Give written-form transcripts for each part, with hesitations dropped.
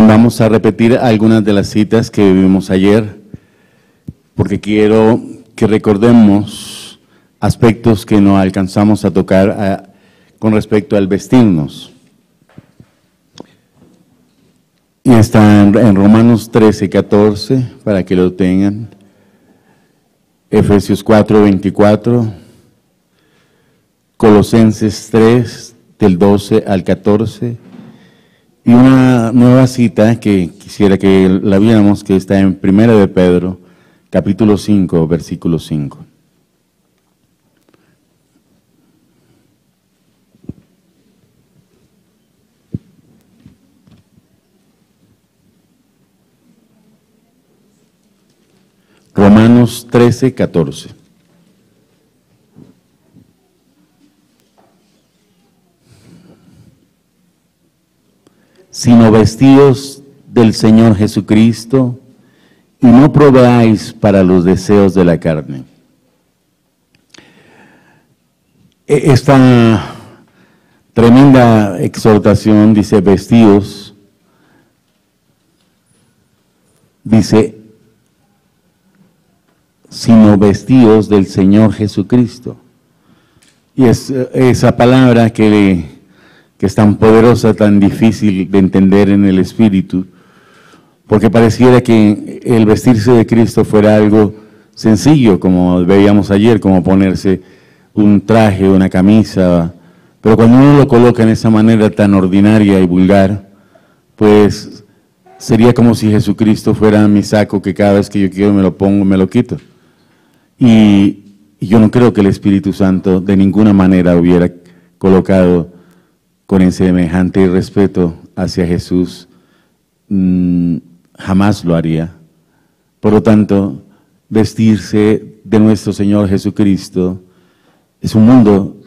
vamos a repetir algunas de las citas que vimos ayer, porque quiero que recordemos aspectos que no alcanzamos a tocar con respecto al vestirnos. Y está en Romanos 13, 14, para que lo tengan. Efesios 4, 24. Colosenses 3, del 12 al 14. Y una nueva cita que quisiera que la viéramos, que está en 1 de Pedro, capítulo 5, versículo 5. Romanos 13, 14. Sino vestidos del Señor Jesucristo, y no proveáis para los deseos de la carne. Esta tremenda exhortación dice vestidos, dice sino vestidos del Señor Jesucristo. Y es esa palabra que es tan poderosa, tan difícil de entender en el espíritu, porque pareciera que el vestirse de Cristo fuera algo sencillo, como veíamos ayer, como ponerse un traje, una camisa, pero cuando uno lo coloca en esa manera tan ordinaria y vulgar, pues sería como si Jesucristo fuera mi saco que cada vez que yo quiero me lo pongo, me lo quito. Y yo no creo que el Espíritu Santo de ninguna manera hubiera colocado con semejante respeto hacia Jesús, jamás lo haría. Por lo tanto, vestirse de nuestro Señor Jesucristo es un mundo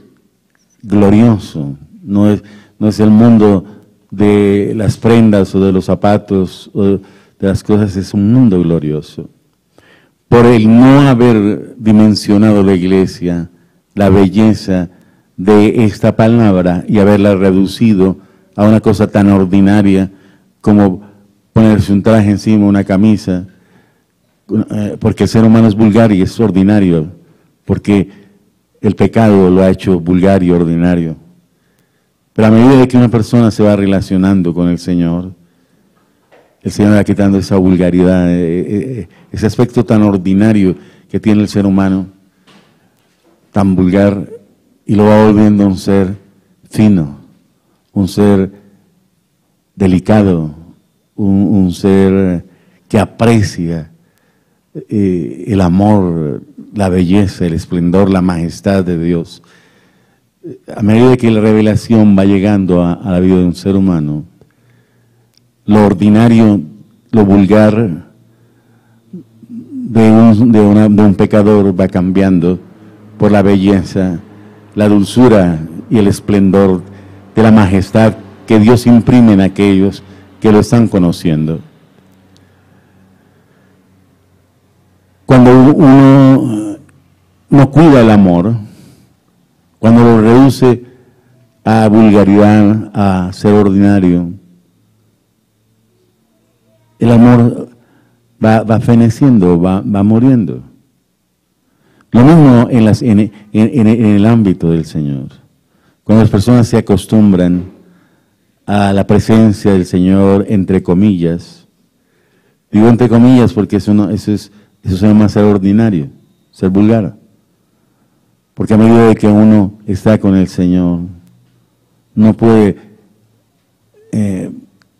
glorioso, no es el mundo de las prendas o de los zapatos o de las cosas, es un mundo glorioso. Por el no haber dimensionado la iglesia, la belleza de esta palabra y haberla reducido a una cosa tan ordinaria como ponerse un traje encima, una camisa, porque el ser humano es vulgar y es ordinario, porque el pecado lo ha hecho vulgar y ordinario. Pero a medida que una persona se va relacionando con el Señor va quitando esa vulgaridad, ese aspecto tan ordinario que tiene el ser humano, tan vulgar, y lo va volviendo un ser fino, un ser delicado, un ser que aprecia el amor, la belleza, el esplendor, la majestad de Dios. A medida que la revelación va llegando a la vida de un ser humano, lo ordinario, lo vulgar de un pecador va cambiando por la belleza, la dulzura y el esplendor de la majestad que Dios imprime en aquellos que lo están conociendo. Cuando uno no cuida el amor, cuando lo reduce a vulgaridad, a ser ordinario, el amor va feneciendo, va muriendo. Lo mismo en el ámbito del Señor. Cuando las personas se acostumbran a la presencia del Señor, entre comillas, digo entre comillas porque eso se llama ser ordinario, ser vulgar. Porque a medida de que uno está con el Señor, no puede,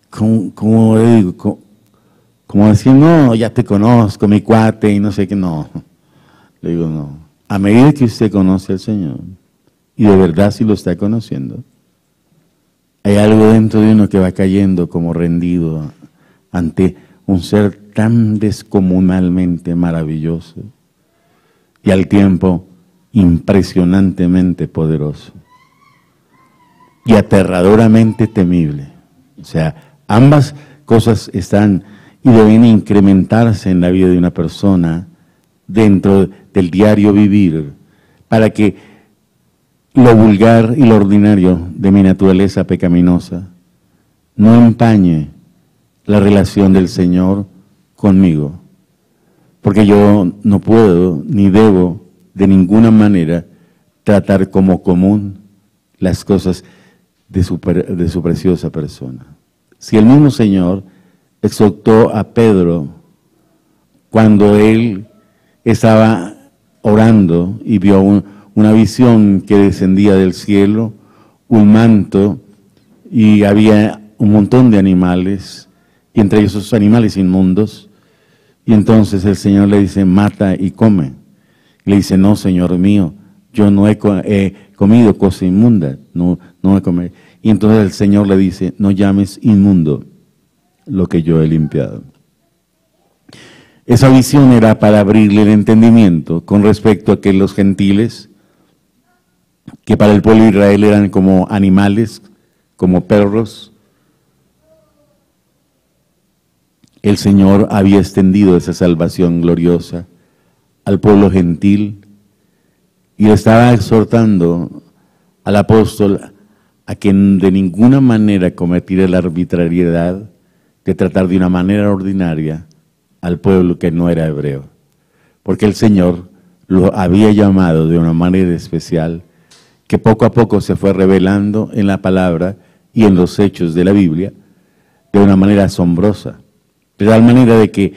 como le digo, como decir, no, ya te conozco, mi cuate, y no sé qué, no. Le digo, no. A medida que usted conoce al Señor, y de verdad si lo está conociendo, hay algo dentro de uno que va cayendo como rendido ante un ser tan descomunalmente maravilloso y al tiempo impresionantemente poderoso y aterradoramente temible. O sea, ambas cosas están y deben incrementarse en la vida de una persona dentro del diario vivir, para que lo vulgar y lo ordinario de mi naturaleza pecaminosa no empañe la relación del Señor conmigo, porque yo no puedo ni debo de ninguna manera tratar como común las cosas de su preciosa persona. Si el mismo Señor exhortó a Pedro cuando él estaba orando y vio una visión que descendía del cielo, un manto, y había un montón de animales, y entre ellos esos animales inmundos, y entonces el Señor le dice, mata y come. Y le dice, no, Señor mío, yo no he comido cosa inmunda, no he comido. Y entonces el Señor le dice, no llames inmundo lo que yo he limpiado. Esa visión era para abrirle el entendimiento con respecto a que los gentiles, que para el pueblo de Israel eran como animales, como perros, el Señor había extendido esa salvación gloriosa al pueblo gentil y estaba exhortando al apóstol a que de ninguna manera cometiera la arbitrariedad de tratar de una manera ordinaria al pueblo que no era hebreo, porque el Señor lo había llamado de una manera especial que poco a poco se fue revelando en la palabra y en los hechos de la Biblia de una manera asombrosa, de tal manera de que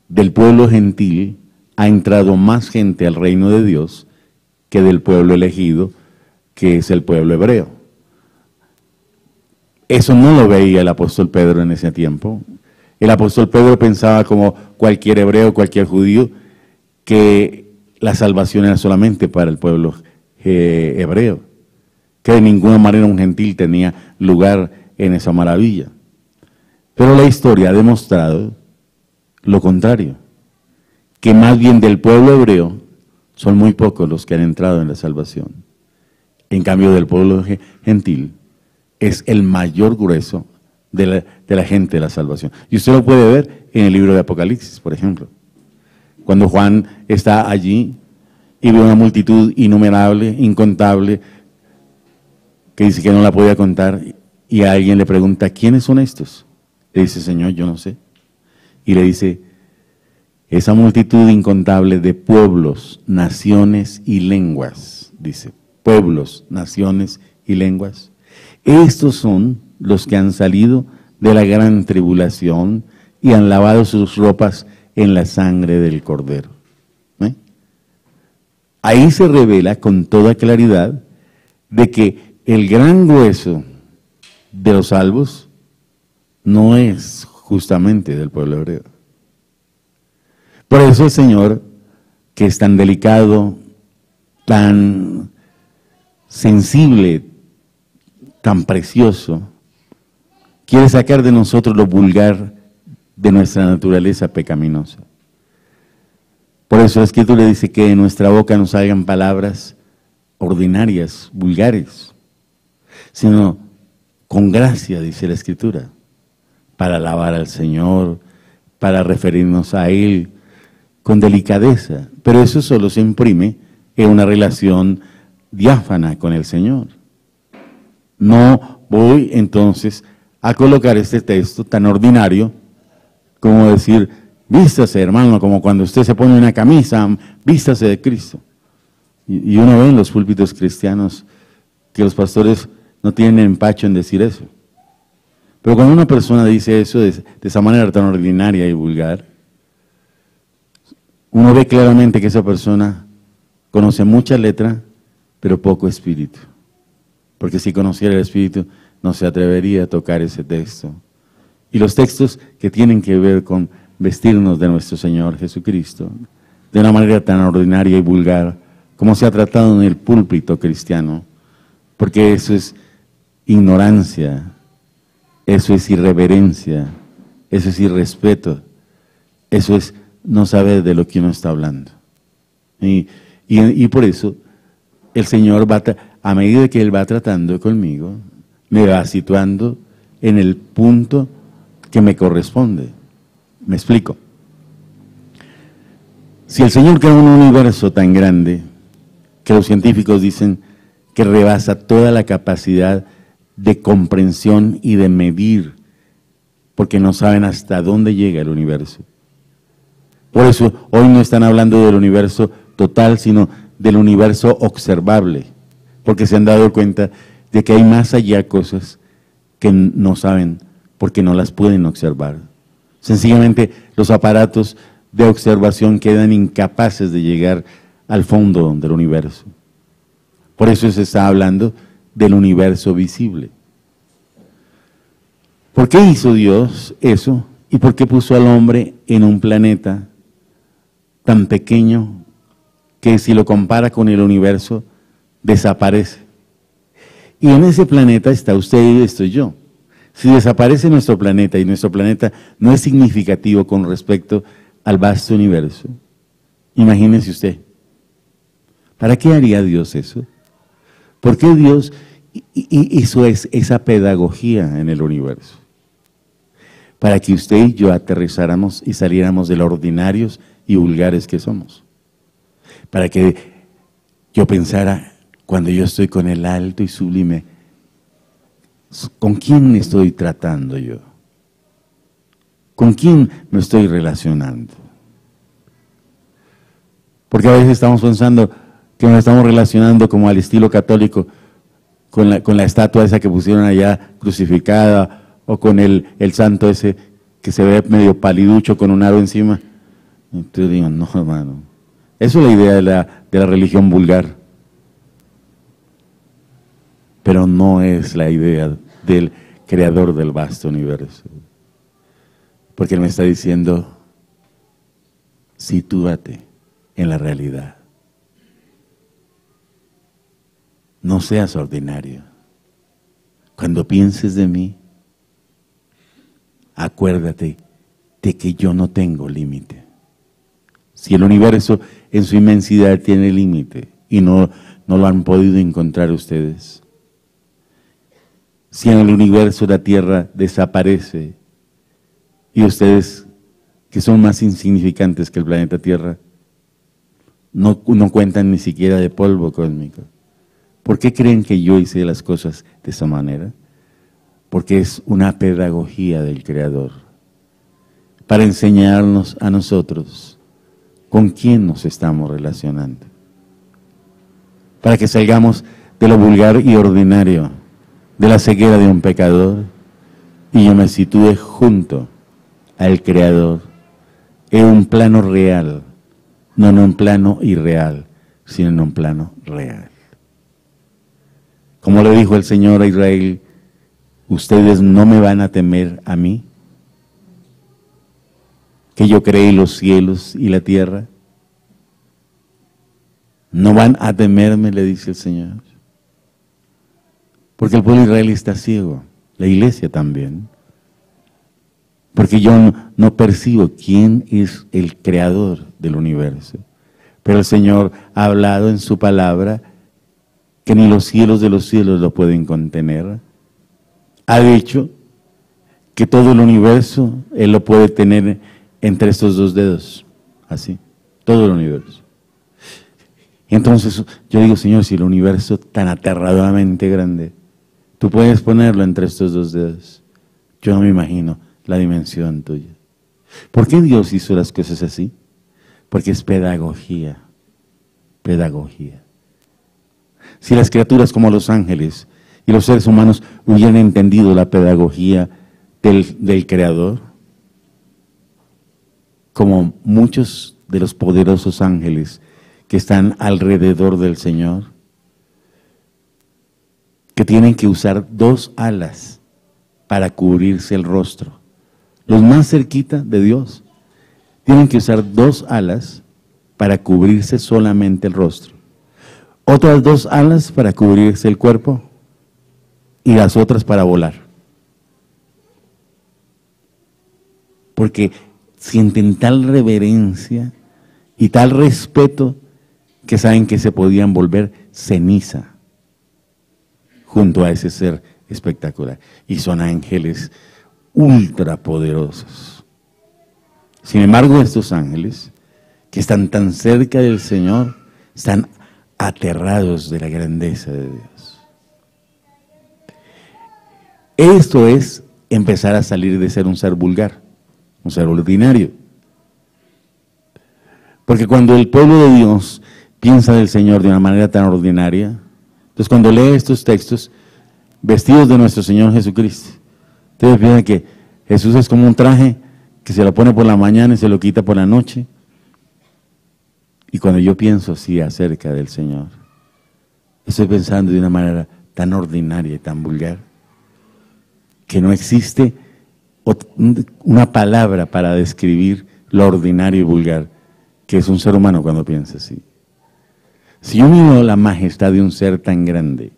del pueblo gentil ha entrado más gente al reino de Dios que del pueblo elegido, que es el pueblo hebreo. Eso no lo veía el apóstol Pedro en ese tiempo. El apóstol Pedro pensaba como cualquier hebreo, cualquier judío, que la salvación era solamente para el pueblo hebreo, que de ninguna manera un gentil tenía lugar en esa maravilla. Pero la historia ha demostrado lo contrario, que más bien del pueblo hebreo son muy pocos los que han entrado en la salvación. En cambio del pueblo gentil es el mayor grueso de la gente de la salvación. Y usted lo puede ver en el libro de Apocalipsis, por ejemplo. Cuando Juan está allí y ve una multitud innumerable, incontable, que dice que no la podía contar, y a alguien le pregunta, ¿quiénes son estos? Le dice, Señor, yo no sé. Y le dice, esa multitud incontable de pueblos, naciones y lenguas, dice, pueblos, naciones y lenguas. Estos son los que han salido de la gran tribulación y han lavado sus ropas en la sangre del Cordero. Ahí se revela con toda claridad de que el gran grueso de los salvos no es justamente del pueblo hebreo. Por eso el Señor, que es tan delicado, tan sensible, tan precioso, quiere sacar de nosotros lo vulgar de nuestra naturaleza pecaminosa. Por eso la Escritura dice que de nuestra boca no salgan palabras ordinarias, vulgares, sino con gracia, dice la Escritura, para alabar al Señor, para referirnos a Él con delicadeza. Pero eso solo se imprime en una relación diáfana con el Señor. No voy entonces a colocar este texto tan ordinario como decir, vístase hermano, como cuando usted se pone una camisa, vístase de Cristo. Y uno ve en los púlpitos cristianos que los pastores no tienen empacho en decir eso. Pero cuando una persona dice eso de esa manera tan ordinaria y vulgar, uno ve claramente que esa persona conoce mucha letra, pero poco espíritu. Porque si conociera el espíritu, no se atrevería a tocar ese texto. Y los textos que tienen que ver con vestirnos de nuestro Señor Jesucristo, de una manera tan ordinaria y vulgar, como se ha tratado en el púlpito cristiano, porque eso es ignorancia, eso es irreverencia, eso es irrespeto, eso es no saber de lo que uno está hablando. Y por eso el Señor a medida que Él va tratando conmigo, me va situando en el punto que me corresponde. Me explico. Si el Señor crea un universo tan grande, que los científicos dicen que rebasa toda la capacidad de comprensión y de medir porque no saben hasta dónde llega el universo. Por eso hoy no están hablando del universo total, sino del universo observable, porque se han dado cuenta de que hay más allá cosas que no saben porque no las pueden observar. Sencillamente los aparatos de observación quedan incapaces de llegar al fondo del universo. Por eso se está hablando del universo visible. ¿Por qué hizo Dios eso? ¿Y por qué puso al hombre en un planeta tan pequeño que si lo compara con el universo desaparece? Y en ese planeta está usted y estoy yo. Si desaparece nuestro planeta y nuestro planeta no es significativo con respecto al vasto universo, imagínese usted, ¿para qué haría Dios eso? ¿Por qué Dios hizo esa pedagogía en el universo? Para que usted y yo aterrizáramos y saliéramos de lo ordinarios y vulgares que somos. Para que yo pensara, cuando yo estoy con el alto y sublime, ¿con quién me estoy tratando yo? ¿Con quién me estoy relacionando? Porque a veces estamos pensando que nos estamos relacionando como al estilo católico con la estatua esa que pusieron allá crucificada, o con el santo ese que se ve medio paliducho con un aro encima. Entonces digo, no, hermano, eso es la idea de la religión vulgar, pero no es la idea del creador del vasto universo. Porque Él me está diciendo, sitúate en la realidad. No seas ordinario. Cuando pienses de mí, acuérdate de que yo no tengo límite. Si el universo en su inmensidad tiene límite y no lo han podido encontrar ustedes, si en el universo la Tierra desaparece y ustedes, que son más insignificantes que el planeta Tierra, no cuentan ni siquiera de polvo cósmico, ¿por qué creen que yo hice las cosas de esa manera? Porque es una pedagogía del Creador para enseñarnos a nosotros con quién nos estamos relacionando, para que salgamos de lo vulgar y ordinario, de la ceguera de un pecador, y yo me sitúe junto al Creador en un plano real, no en un plano irreal, sino en un plano real. Como le dijo el Señor a Israel, ¿ustedes no me van a temer a mí? Que yo creé los cielos y la tierra. ¿No van a temerme?, le dice el Señor. Porque el pueblo de Israel está ciego, la iglesia también. Porque yo no percibo quién es el creador del universo. Pero el Señor ha hablado en su palabra que ni los cielos de los cielos lo pueden contener. Ha dicho que todo el universo Él lo puede tener entre estos dos dedos, así, todo el universo. Y entonces yo digo, Señor, si el universo tan aterradoramente grande, tú puedes ponerlo entre estos dos dedos, yo no me imagino la dimensión tuya. ¿Por qué Dios hizo las cosas así? Porque es pedagogía, pedagogía. Si las criaturas como los ángeles y los seres humanos hubieran entendido la pedagogía del Creador, como muchos de los poderosos ángeles que están alrededor del Señor, que tienen que usar 2 alas para cubrirse el rostro. Los más cerquita de Dios tienen que usar 2 alas para cubrirse solamente el rostro. Otras 2 alas para cubrirse el cuerpo y las otras para volar. Porque sienten tal reverencia y tal respeto que saben que se podían volver ceniza junto a ese ser espectacular. Y son ángeles ultrapoderosos. Sin embargo, estos ángeles que están tan cerca del Señor están aterrados de la grandeza de Dios. Esto es empezar a salir de ser un ser vulgar, un ser ordinario. Porque cuando el pueblo de Dios piensa del Señor de una manera tan ordinaria, entonces cuando lee estos textos, vestidos de nuestro Señor Jesucristo, ustedes piensan que Jesús es como un traje que se lo pone por la mañana y se lo quita por la noche. Y cuando yo pienso así acerca del Señor, estoy pensando de una manera tan ordinaria y tan vulgar, que no existe una palabra para describir lo ordinario y vulgar que es un ser humano cuando piensa así. Si yo miro la majestad de un ser tan grande,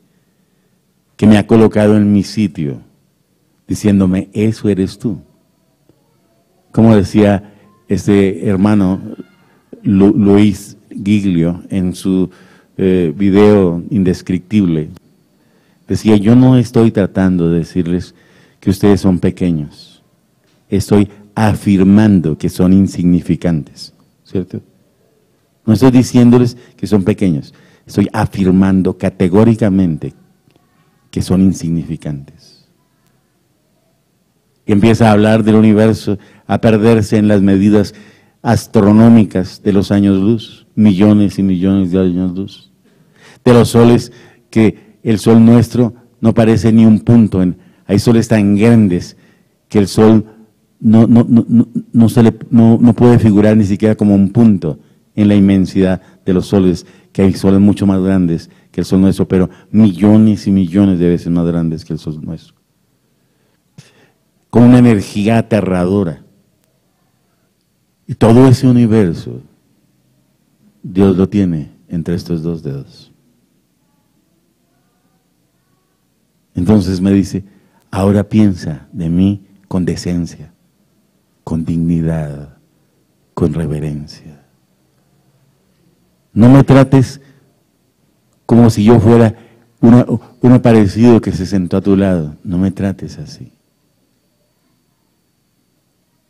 que me ha colocado en mi sitio, diciéndome, eso eres tú. Como decía este hermano Luis Giglio en su video indescriptible, decía, yo no estoy tratando de decirles que ustedes son pequeños, estoy afirmando que son insignificantes, ¿cierto? No estoy diciéndoles que son pequeños, estoy afirmando categóricamente que son insignificantes. Y empieza a hablar del universo, a perderse en las medidas astronómicas de los años luz, millones y millones de años luz. De los soles que el sol nuestro no parece ni un punto. Hay soles tan grandes que el sol no puede figurar ni siquiera como un punto en la inmensidad de los soles, que hay soles mucho más grandes que el sol nuestro, pero millones y millones de veces más grandes que el sol nuestro. Con una energía aterradora. Y todo ese universo, Dios lo tiene entre estos dos dedos. Entonces me dice, ahora piensa de mí con decencia, con dignidad, con reverencia. No me trates como si yo fuera un aparecido que se sentó a tu lado. No me trates así.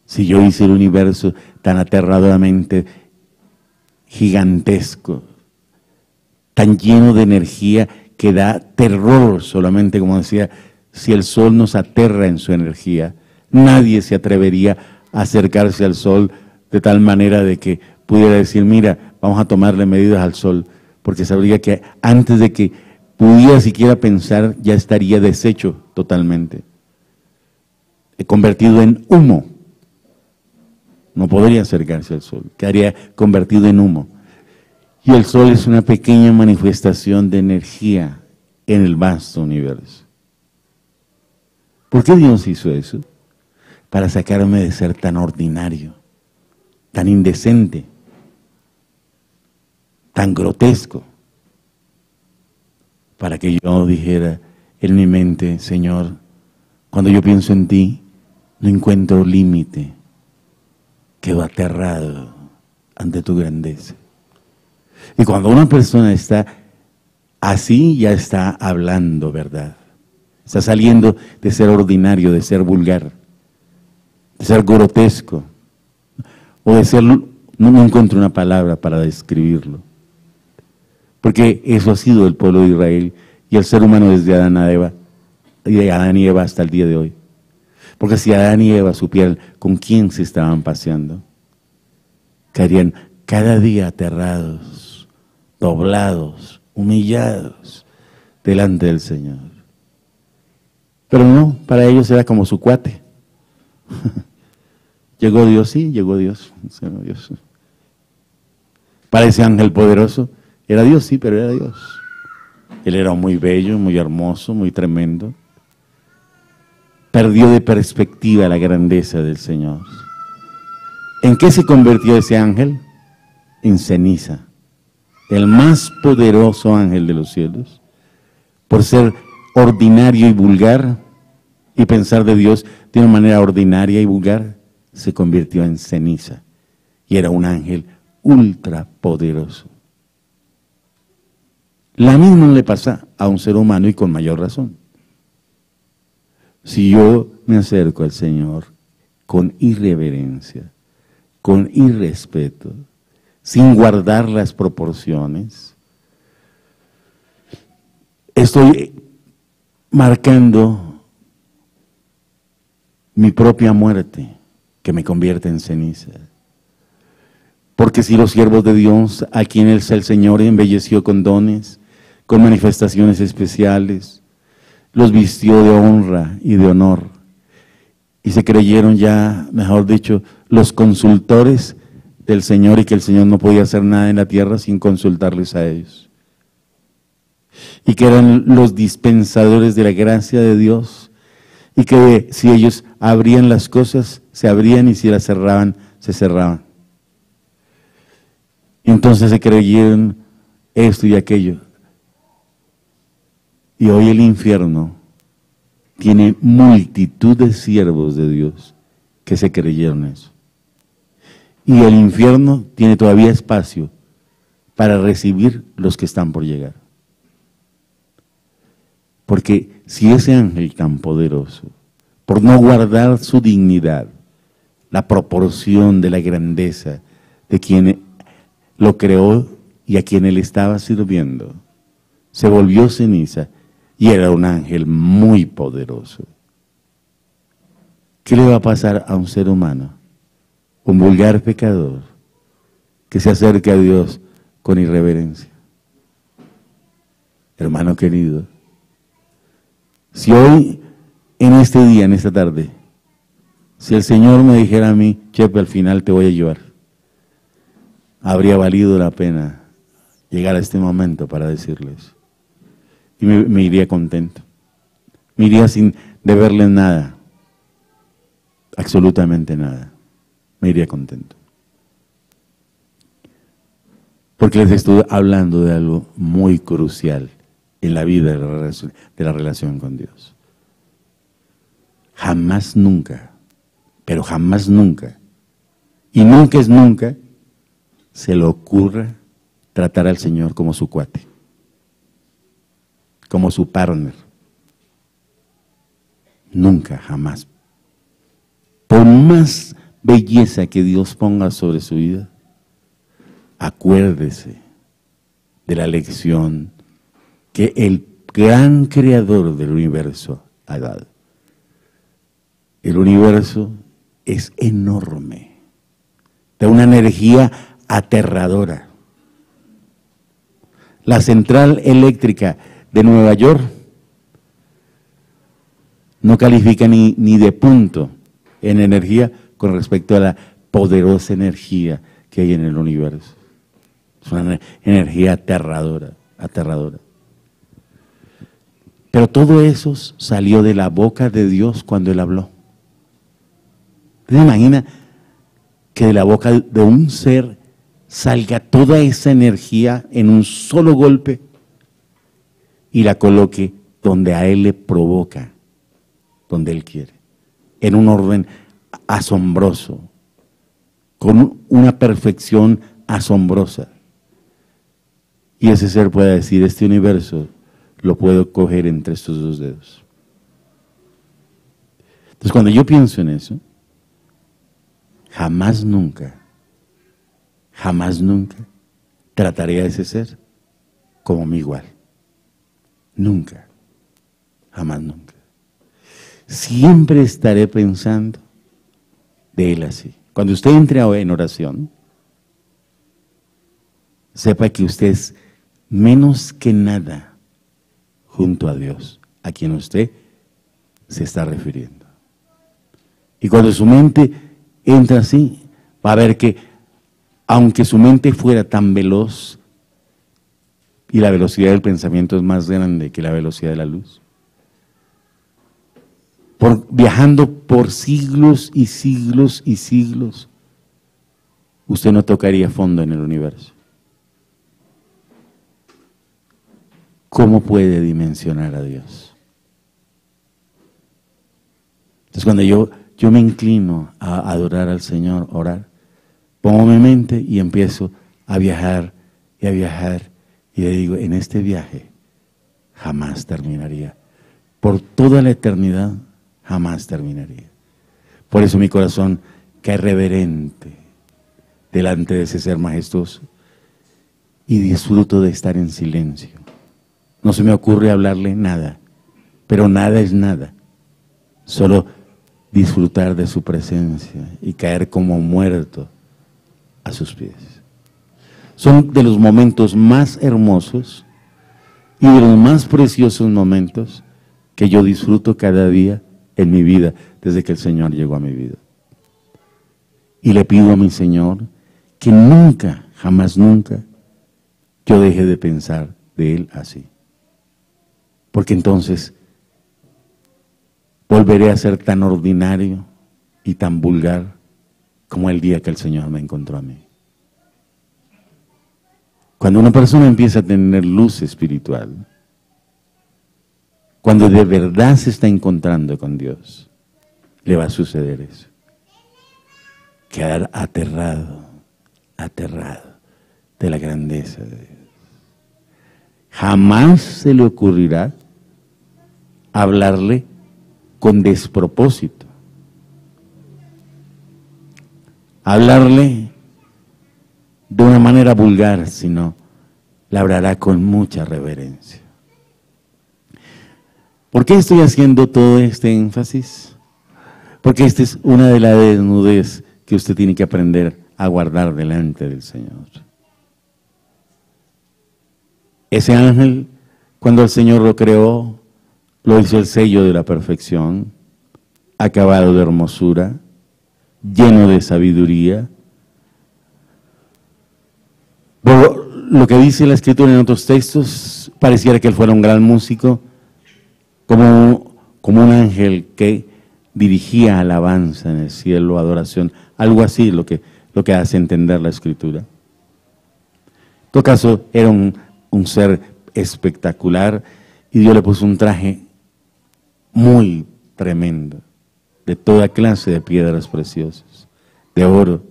Si yo hice el universo tan aterradoramente gigantesco, tan lleno de energía que da terror solamente, como decía, si el sol nos aterra en su energía, nadie se atrevería a acercarse al sol de tal manera de que pudiera decir, mira, vamos a tomarle medidas al sol, porque sabría que antes de que pudiera siquiera pensar, ya estaría deshecho totalmente, convertido en humo. No podría acercarse al sol, quedaría convertido en humo. Y el sol es una pequeña manifestación de energía en el vasto universo. ¿Por qué Dios hizo eso? Para sacarme de ser tan ordinario, tan indecente, tan grotesco, para que yo dijera en mi mente, Señor, cuando yo pienso en ti, no encuentro límite, quedo aterrado ante tu grandeza. Y cuando una persona está así, ya está hablando verdad, está saliendo de ser ordinario, de ser vulgar, de ser grotesco, o de ser, no encuentro una palabra para describirlo. Porque eso ha sido el pueblo de Israel y el ser humano desde Adán y Eva hasta el día de hoy. Porque si Adán y Eva supieran con quién se estaban paseando, caerían cada día aterrados, doblados, humillados delante del Señor. Pero no, para ellos era como su cuate. Llegó Dios, sí, llegó Dios. Para ese ángel poderoso, era Dios, sí, pero era Dios. Él era muy bello, muy hermoso, muy tremendo. Perdió de perspectiva la grandeza del Señor. ¿En qué se convirtió ese ángel? En ceniza. El más poderoso ángel de los cielos, por ser ordinario y vulgar y pensar de Dios de una manera ordinaria y vulgar, se convirtió en ceniza. Y era un ángel ultrapoderoso. La misma le pasa a un ser humano y con mayor razón. Si yo me acerco al Señor con irreverencia, con irrespeto, sin guardar las proporciones, estoy marcando mi propia muerte, que me convierte en ceniza. Porque si los siervos de Dios, a quienes el Señor embelleció con dones, con manifestaciones especiales, los vistió de honra y de honor, y se creyeron ya, mejor dicho, los consultores del Señor, y que el Señor no podía hacer nada en la tierra sin consultarles a ellos, y que eran los dispensadores de la gracia de Dios, y que si ellos abrían las cosas, se abrían, y si las cerraban, se cerraban. Y entonces se creyeron esto y aquello. Y hoy el infierno tiene multitud de siervos de Dios que se creyeron eso. Y el infierno tiene todavía espacio para recibir los que están por llegar. Porque si ese ángel tan poderoso, por no guardar su dignidad, la proporción de la grandeza de quien lo creó y a quien él estaba sirviendo, se volvió ceniza y era un ángel muy poderoso, ¿qué le va a pasar a un ser humano, un vulgar pecador, que se acerca a Dios con irreverencia? Hermano querido, si hoy, en este día, en esta tarde, si el Señor me dijera a mí, Chepe, al final te voy a llevar, habría valido la pena llegar a este momento para decirles. Y me iría contento. Me iría sin deberles nada. Absolutamente nada. Me iría contento. Porque les estoy hablando de algo muy crucial en la vida de la relación con Dios. Jamás, nunca, pero jamás, nunca, y nunca es nunca, se le ocurra tratar al Señor como su cuate, como su partner. Nunca, jamás. Por más belleza que Dios ponga sobre su vida, acuérdese de la lección que el gran creador del universo ha dado. El universo es enorme, de una energía aterradora. La central eléctrica de Nueva York no califica ni de punto en energía con respecto a la poderosa energía que hay en el universo. Es una energía aterradora, aterradora. Pero todo eso salió de la boca de Dios cuando Él habló. ¿Se imagina que de la boca de un ser salga toda esa energía en un solo golpe y la coloque donde a Él le provoca, donde Él quiere, en un orden asombroso, con una perfección asombrosa? Y ese ser puede decir, este universo lo puedo coger entre estos dos dedos. Entonces cuando yo pienso en eso, jamás nunca trataré a ese ser como mi igual. Nunca, jamás nunca. Siempre estaré pensando de Él así. Cuando usted entre en oración, sepa que usted es menos que nada junto a Dios, a quien usted se está refiriendo. Y cuando su mente entra así, va a ver que aunque su mente fuera tan veloz, y la velocidad del pensamiento es más grande que la velocidad de la luz, viajando por siglos y siglos y siglos, usted no tocaría fondo en el universo. ¿Cómo puede dimensionar a Dios? Entonces cuando yo me inclino a adorar al Señor, orar, pongo mi mente y empiezo a viajar y a viajar, y le digo, en este viaje jamás terminaría. Por toda la eternidad jamás terminaría. Por eso mi corazón cae reverente delante de ese ser majestuoso y disfruto de estar en silencio. No se me ocurre hablarle nada, pero nada es nada. Solo disfrutar de su presencia y caer como muerto a sus pies. Son de los momentos más hermosos y de los más preciosos momentos que yo disfruto cada día en mi vida, desde que el Señor llegó a mi vida. Y le pido a mi Señor que nunca, jamás nunca, yo deje de pensar de Él así. Porque entonces volveré a ser tan ordinario y tan vulgar como el día que el Señor me encontró a mí. Cuando una persona empieza a tener luz espiritual, cuando de verdad se está encontrando con Dios, le va a suceder eso. Quedar aterrado de la grandeza de Dios. Jamás se le ocurrirá hablarle con despropósito. Hablarle de una manera vulgar, sino le hablará con mucha reverencia. ¿Por qué estoy haciendo todo este énfasis? Porque esta es una de las desnudez que usted tiene que aprender a guardar delante del Señor. Ese ángel, cuando el Señor lo creó, lo hizo el sello de la perfección, acabado de hermosura, lleno de sabiduría. Pero lo que dice la Escritura en otros textos, pareciera que él fuera un gran músico, como un ángel que dirigía alabanza en el cielo, adoración, algo así lo que hace entender la Escritura. En todo caso, era un ser espectacular y Dios le puso un traje muy tremendo, de toda clase de piedras preciosas, de oro,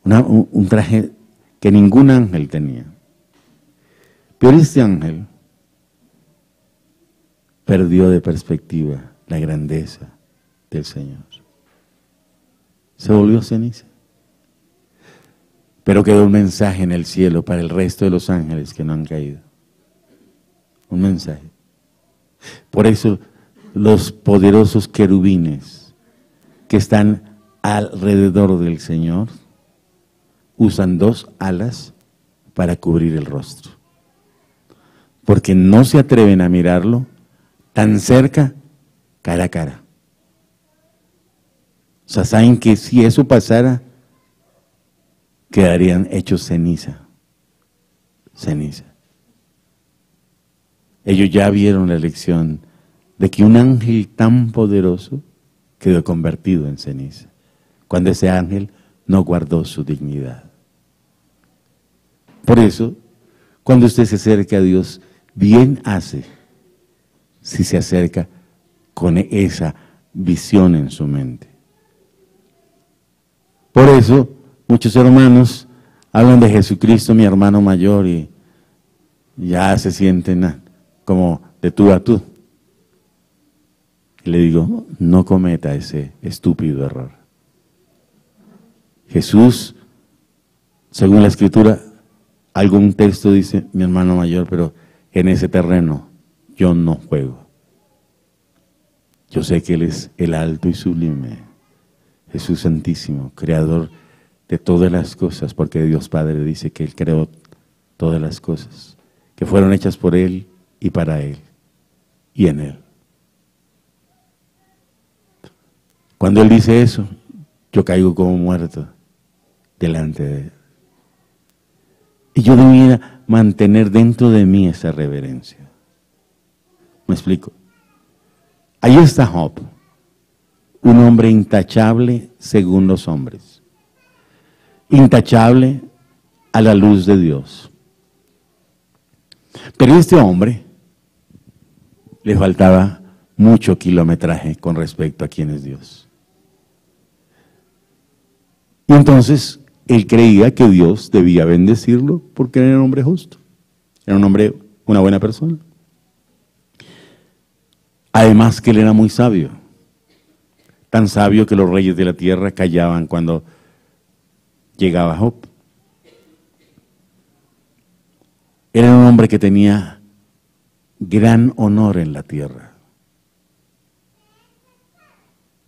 un traje que ningún ángel tenía. Pero este ángel perdió de perspectiva la grandeza del Señor. Se volvió ceniza. Pero quedó un mensaje en el cielo para el resto de los ángeles que no han caído. Un mensaje. Por eso los poderosos querubines que están alrededor del Señor usan 2 alas para cubrir el rostro. Porque no se atreven a mirarlo tan cerca, cara a cara. O sea, saben que si eso pasara, quedarían hechos ceniza. Ceniza. Ellos ya vieron la lección de que un ángel tan poderoso quedó convertido en ceniza, cuando ese ángel no guardó su dignidad. Por eso, cuando usted se acerca a Dios, bien hace si se acerca con esa visión en su mente. Por eso, muchos hermanos hablan de Jesucristo, mi hermano mayor, y ya se sienten como de tú a tú. Y le digo, no cometa ese estúpido error. Jesús, según la Escritura, algún texto dice, mi hermano mayor, pero en ese terreno yo no juego. Yo sé que Él es el alto y sublime, Jesús Santísimo, creador de todas las cosas, porque Dios Padre dice que Él creó todas las cosas, que fueron hechas por Él y para Él y en Él. Cuando Él dice eso, yo caigo como muerto delante de Él. Y yo debiera mantener dentro de mí esa reverencia. ¿Me explico? Ahí está Job, un hombre intachable según los hombres, intachable a la luz de Dios. Pero a este hombre le faltaba mucho kilometraje con respecto a quién es Dios. Y entonces él creía que Dios debía bendecirlo porque era un hombre justo, era un hombre, una buena persona. Además que él era muy sabio, tan sabio que los reyes de la tierra callaban cuando llegaba Job. Era un hombre que tenía gran honor en la tierra.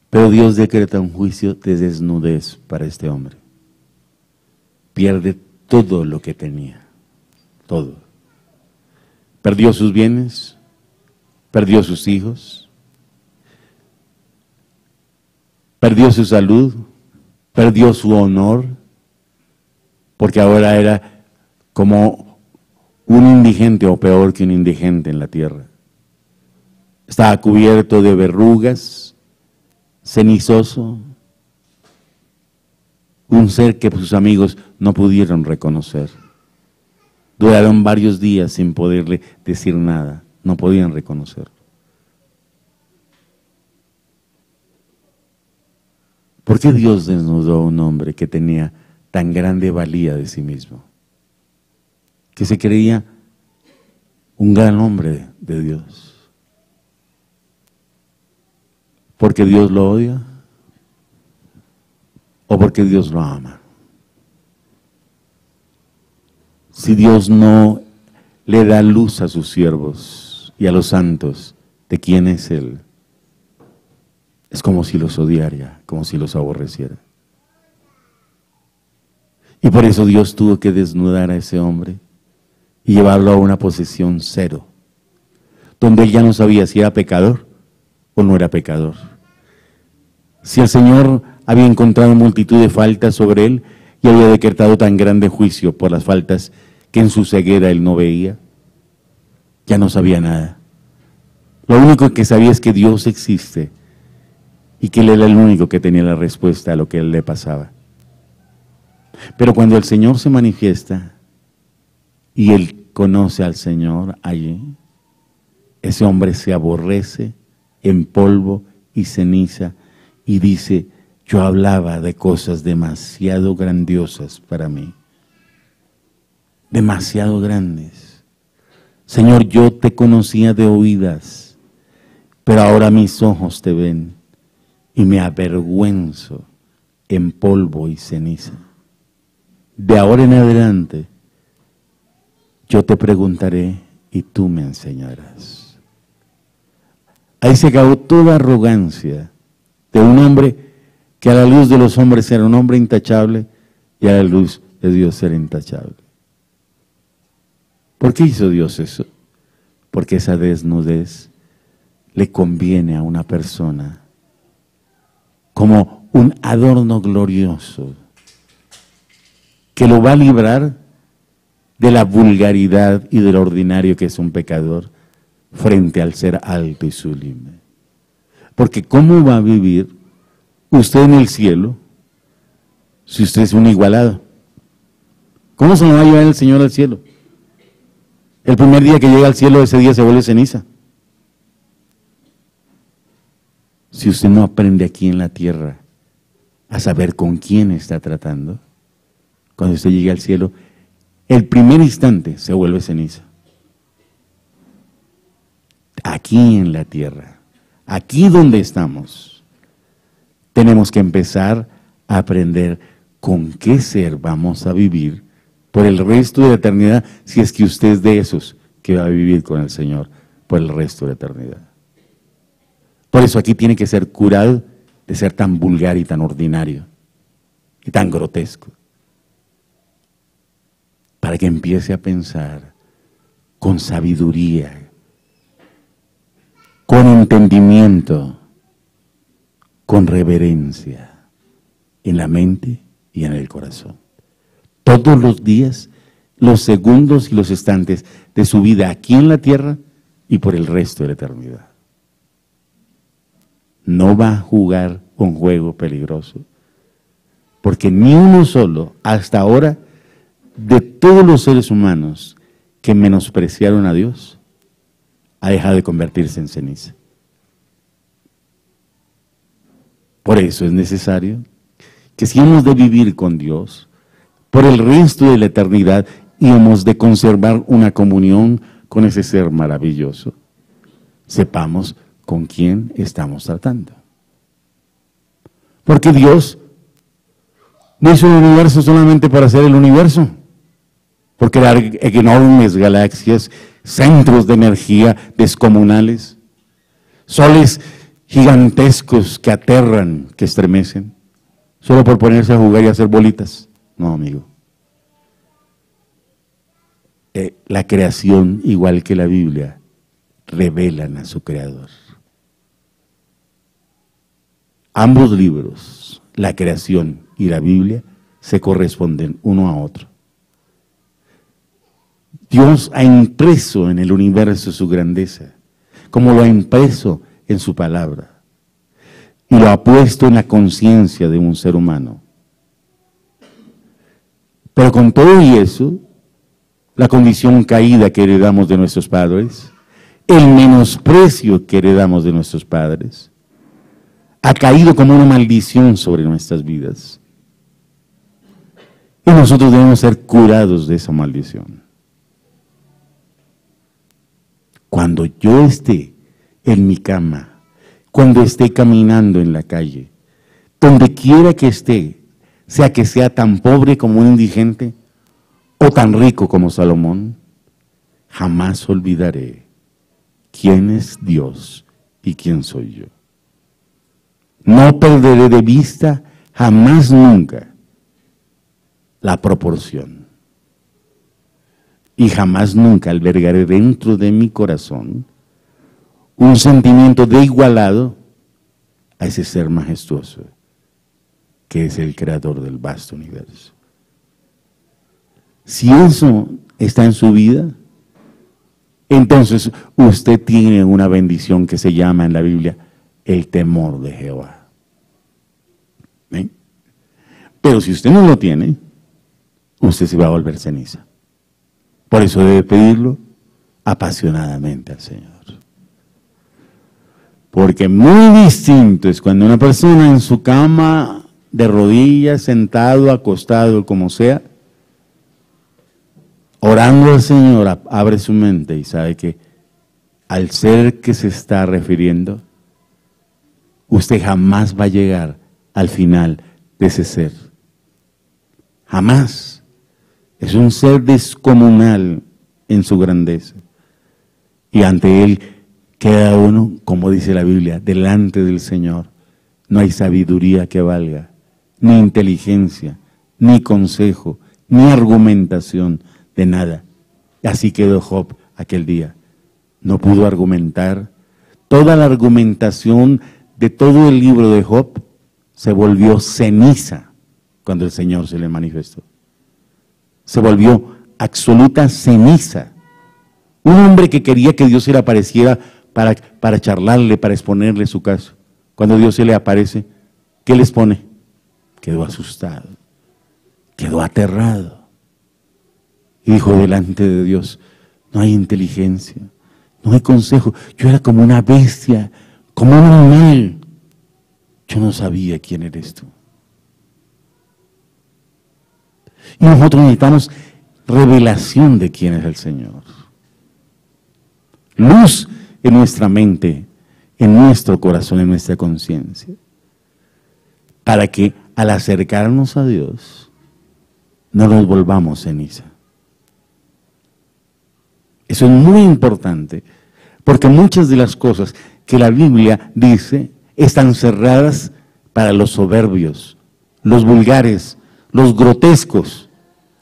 Pero Dios decreta un juicio de desnudez para este hombre. Pierde todo lo que tenía, todo. Perdió sus bienes, perdió sus hijos, perdió su salud, perdió su honor, porque ahora era como un indigente o peor que un indigente en la tierra. Estaba cubierto de verrugas, cenizoso, un ser que sus amigos no pudieron reconocer. Duraron varios días sin poderle decir nada, no podían reconocerlo. ¿Por qué Dios desnudó a un hombre que tenía tan grande valía de sí mismo? Que se creía un gran hombre de Dios. ¿Porque Dios lo odia? ¿O porque Dios lo ama? Si Dios no le da luz a sus siervos y a los santos de quién es Él, es como si los odiara, como si los aborreciera. Y por eso Dios tuvo que desnudar a ese hombre y llevarlo a una posición cero, donde él ya no sabía si era pecador o no era pecador. Si el Señor había encontrado multitud de faltas sobre él y había decretado tan grande juicio por las faltas que en su ceguera él no veía, ya no sabía nada. Lo único que sabía es que Dios existe y que Él era el único que tenía la respuesta a lo que a él le pasaba. Pero cuando el Señor se manifiesta y él conoce al Señor allí, ese hombre se aborrece en polvo y ceniza y dice: yo hablaba de cosas demasiado grandiosas para mí, demasiado grandes. Señor, yo te conocía de oídas, pero ahora mis ojos te ven y me avergüenzo en polvo y ceniza. De ahora en adelante, yo te preguntaré y tú me enseñarás. Ahí se acabó toda arrogancia de un hombre que a la luz de los hombres era un hombre intachable y a la luz de Dios era intachable. ¿Por qué hizo Dios eso? Porque esa desnudez le conviene a una persona como un adorno glorioso que lo va a librar de la vulgaridad y del ordinario que es un pecador frente al ser alto y sublime. Porque ¿cómo va a vivir usted en el cielo si usted es un igualado? ¿Cómo se lo va a llevar el Señor al cielo? El primer día que llega al cielo, ese día se vuelve ceniza. Si usted no aprende aquí en la tierra a saber con quién está tratando, cuando usted llegue al cielo, el primer instante se vuelve ceniza. Aquí en la tierra, aquí donde estamos, tenemos que empezar a aprender con qué ser vamos a vivir por el resto de la eternidad, si es que usted es de esos que va a vivir con el Señor por el resto de la eternidad. Por eso aquí tiene que ser curado de ser tan vulgar y tan ordinario y tan grotesco, para que empiece a pensar con sabiduría, con entendimiento, con reverencia, en la mente y en el corazón. Todos los días, los segundos y los instantes de su vida aquí en la tierra y por el resto de la eternidad. No va a jugar un juego peligroso, porque ni uno solo, hasta ahora, de todos los seres humanos que menospreciaron a Dios, ha dejado de convertirse en ceniza. Por eso es necesario que si hemos de vivir con Dios por el resto de la eternidad y hemos de conservar una comunión con ese ser maravilloso, sepamos con quién estamos tratando. Porque Dios no hizo el universo solamente para hacer el universo, por crear enormes galaxias, centros de energía descomunales, soles gigantescos que aterran, que estremecen, solo por ponerse a jugar y hacer bolitas. No, amigo. La creación, igual que la Biblia, revelan a su creador. Ambos libros, la creación y la Biblia, se corresponden uno a otro. Dios ha impreso en el universo su grandeza, como lo ha impreso en su palabra, y lo ha puesto en la conciencia de un ser humano. Pero con todo y eso, la condición caída que heredamos de nuestros padres, el menosprecio que heredamos de nuestros padres, ha caído como una maldición sobre nuestras vidas. Y nosotros debemos ser curados de esa maldición. Cuando yo esté en mi cama, cuando esté caminando en la calle, donde quiera que esté, sea que sea tan pobre como un indigente o tan rico como Salomón, jamás olvidaré quién es Dios y quién soy yo. No perderé de vista jamás nunca la proporción. Y jamás nunca albergaré dentro de mi corazón un sentimiento de igualado a ese ser majestuoso que es el creador del vasto universo. Si eso está en su vida, entonces usted tiene una bendición que se llama en la Biblia el temor de Jehová. ¿Ven? Pero si usted no lo tiene, usted se va a volver ceniza. Por eso debe pedirlo apasionadamente al Señor. Porque muy distinto es cuando una persona en su cama, de rodillas, sentado, acostado, como sea, orando al Señor, abre su mente y sabe que al ser que se está refiriendo, usted jamás va a llegar al final de ese ser. Jamás. Es un ser descomunal en su grandeza. Y ante Él queda uno, como dice la Biblia, delante del Señor. No hay sabiduría que valga, ni inteligencia, ni consejo, ni argumentación de nada. Así quedó Job aquel día. No pudo argumentar. Toda la argumentación de todo el libro de Job se volvió ceniza cuando el Señor se le manifestó. Se volvió absoluta ceniza. Un hombre que quería que Dios se le apareciera para charlarle, para exponerle su caso. Cuando Dios se le aparece, ¿qué les pone? Quedó asustado, quedó aterrado. Y dijo delante de Dios, no hay inteligencia, no hay consejo. Yo era como una bestia, como un animal. Yo no sabía quién eres tú. Y nosotros necesitamos revelación de quién es el Señor. Luz en nuestra mente, en nuestro corazón, en nuestra conciencia. Para que al acercarnos a Dios, no nos volvamos ceniza. Eso es muy importante, porque muchas de las cosas que la Biblia dice están cerradas para los soberbios, los vulgares, los grotescos,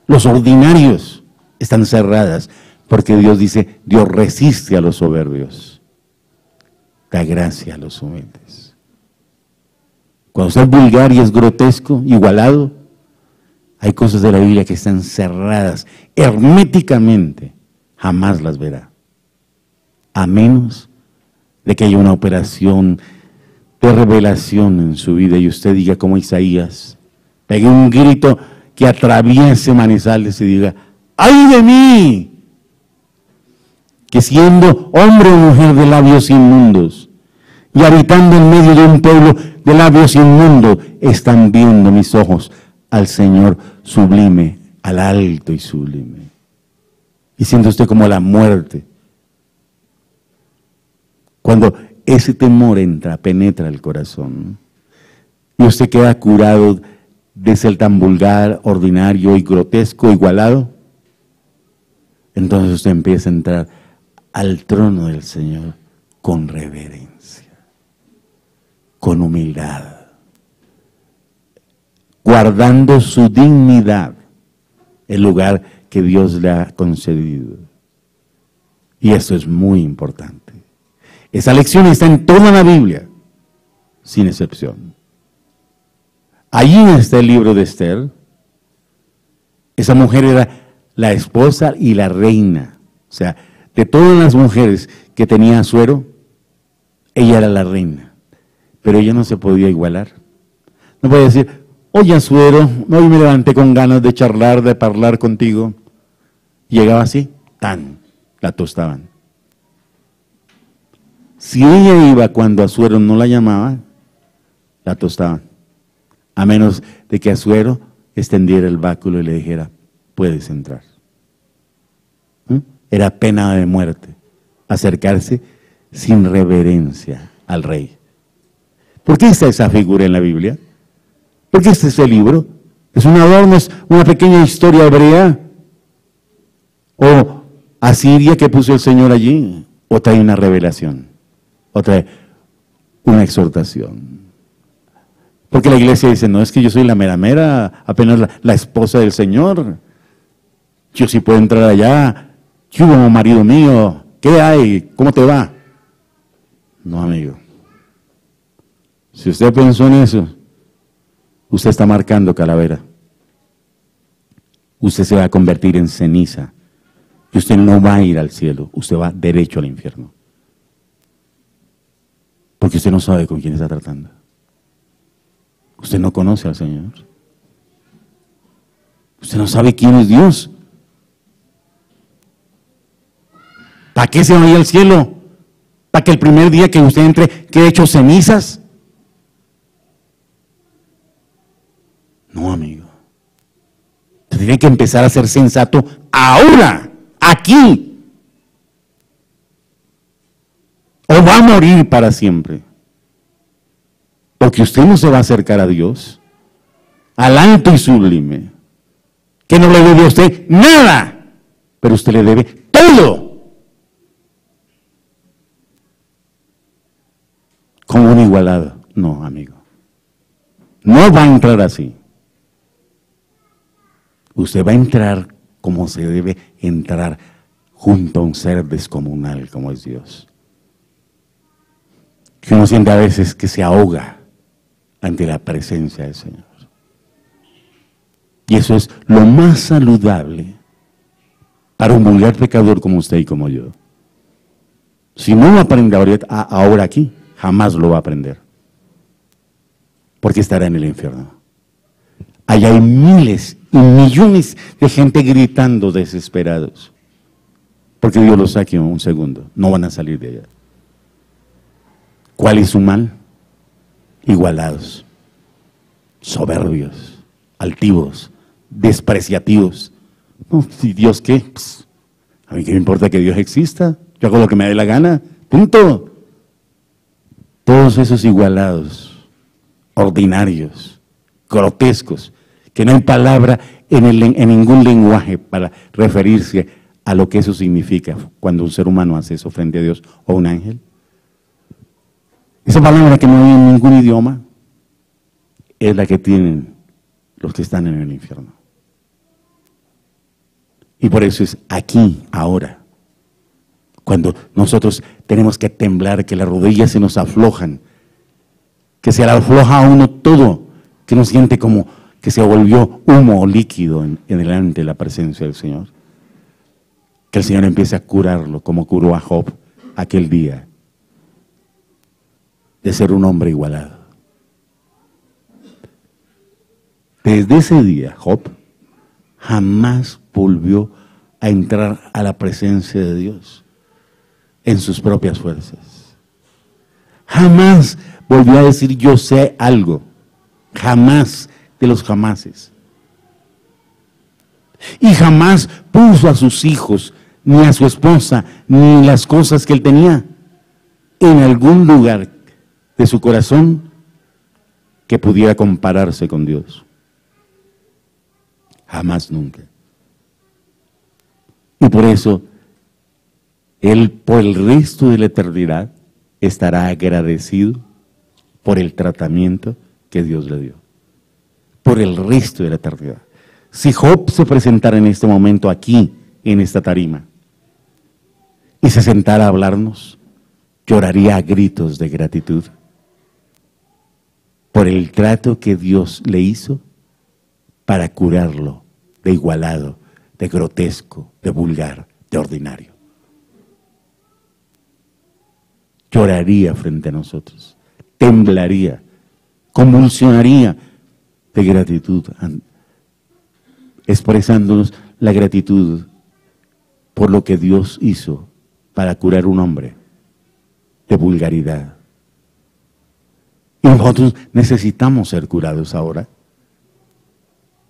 los ordinarios, están cerradas, porque Dios dice, Dios resiste a los soberbios, da gracia a los humildes. Cuando usted es vulgar y es grotesco, igualado, hay cosas de la Biblia que están cerradas herméticamente, jamás las verá, a menos de que haya una operación de revelación en su vida y usted diga como Isaías, pegue un grito que atraviese Manizales y diga, ¡ay de mí! Que siendo hombre o mujer de labios inmundos y habitando en medio de un pueblo de labios inmundos, están viendo mis ojos al Señor sublime, al alto y sublime. Y siente usted como la muerte. Cuando ese temor entra, penetra el corazón, y usted queda curado de ser tan vulgar, ordinario y grotesco, igualado, entonces usted empieza a entrar al trono del Señor con reverencia. humildad, guardando su dignidad, el lugar que Dios le ha concedido. Y esto es muy importante. Esa lección está en toda la Biblia, sin excepción. Allí está el libro de Esther. Esa mujer era la esposa y la reina. O sea, de todas las mujeres que tenía Asuero, ella era la reina. Pero ella no se podía igualar. No podía decir, oye Asuero, hoy me levanté con ganas de charlar, de hablar contigo. Llegaba así, la tostaban. Si ella iba cuando Asuero no la llamaba, la tostaban. A menos de que Asuero extendiera el báculo y le dijera, puedes entrar. Era pena de muerte acercarse sin reverencia al rey. ¿Por qué está esa figura en la Biblia? ¿Por qué está ese libro? ¿Es un adorno, es una pequeña historia hebrea? ¿O Asiria que puso el Señor allí? ¿O trae una revelación? ¿O trae una exhortación? Porque la iglesia dice, no, es que yo soy la mera mera, apenas la esposa del Señor. Yo sí puedo entrar allá. ¿Qué hubo, marido mío? ¿Qué hay? ¿Cómo te va? No, amigo. Si usted pensó en eso, usted está marcando calavera. Usted se va a convertir en ceniza. Y usted no va a ir al cielo, usted va derecho al infierno. Porque usted no sabe con quién está tratando. Usted no conoce al Señor. Usted no sabe quién es Dios. ¿Para qué se va a ir al cielo? ¿Para que el primer día que usted entre quede hecho cenizas? No, amigo. Usted tiene que empezar a ser sensato ahora, aquí. O va a morir para siempre. Porque usted no se va a acercar a Dios, al alto y sublime, que no le debe a usted nada, pero usted le debe todo. Como un igualado. No, amigo. No va a entrar así. Usted va a entrar como se debe entrar junto a un ser descomunal como es Dios. Que uno siente a veces que se ahoga ante la presencia del Señor. Y eso es lo más saludable para un vulgar pecador como usted y como yo. Si no lo aprende ahora aquí, jamás lo va a aprender. Porque estará en el infierno. Allá hay miles y millones de gente gritando desesperados. Porque Dios los saque un segundo. No van a salir de allá. ¿Cuál es su mal? Igualados, soberbios, altivos, despreciativos. No, ¿y Dios qué? Pues, a mí qué me importa que Dios exista. Yo hago lo que me dé la gana. Punto. Todos esos igualados, ordinarios, grotescos, que no hay palabra en ningún lenguaje para referirse a lo que eso significa cuando un ser humano hace eso frente a Dios o un ángel. Esa palabra que no hay en ningún idioma es la que tienen los que están en el infierno. Y por eso es aquí, ahora, cuando nosotros tenemos que temblar, que las rodillas se nos aflojan, que se le afloja a uno todo, que uno siente como que se volvió humo o líquido en delante de la presencia del Señor. Que el Señor empiece a curarlo como curó a Job aquel día, de ser un hombre igualado. Desde ese día, Job jamás volvió a entrar a la presencia de Dios en sus propias fuerzas. Jamás volvió a decir yo sé algo. Jamás, de los jamases. Y jamás puso a sus hijos, ni a su esposa, ni las cosas que él tenía en algún lugar de su corazón que pudiera compararse con Dios. Jamás, nunca. Y por eso, él por el resto de la eternidad estará agradecido por el tratamiento que Dios le dio, por el resto de la eternidad. Si Job se presentara en este momento aquí, en esta tarima, y se sentara a hablarnos, lloraría a gritos de gratitud por el trato que Dios le hizo para curarlo de igualado, de grotesco, de vulgar, de ordinario. Lloraría frente a nosotros, temblaría, convulsionaría de gratitud, expresándonos la gratitud por lo que Dios hizo para curar a un hombre de vulgaridad. Y nosotros necesitamos ser curados ahora,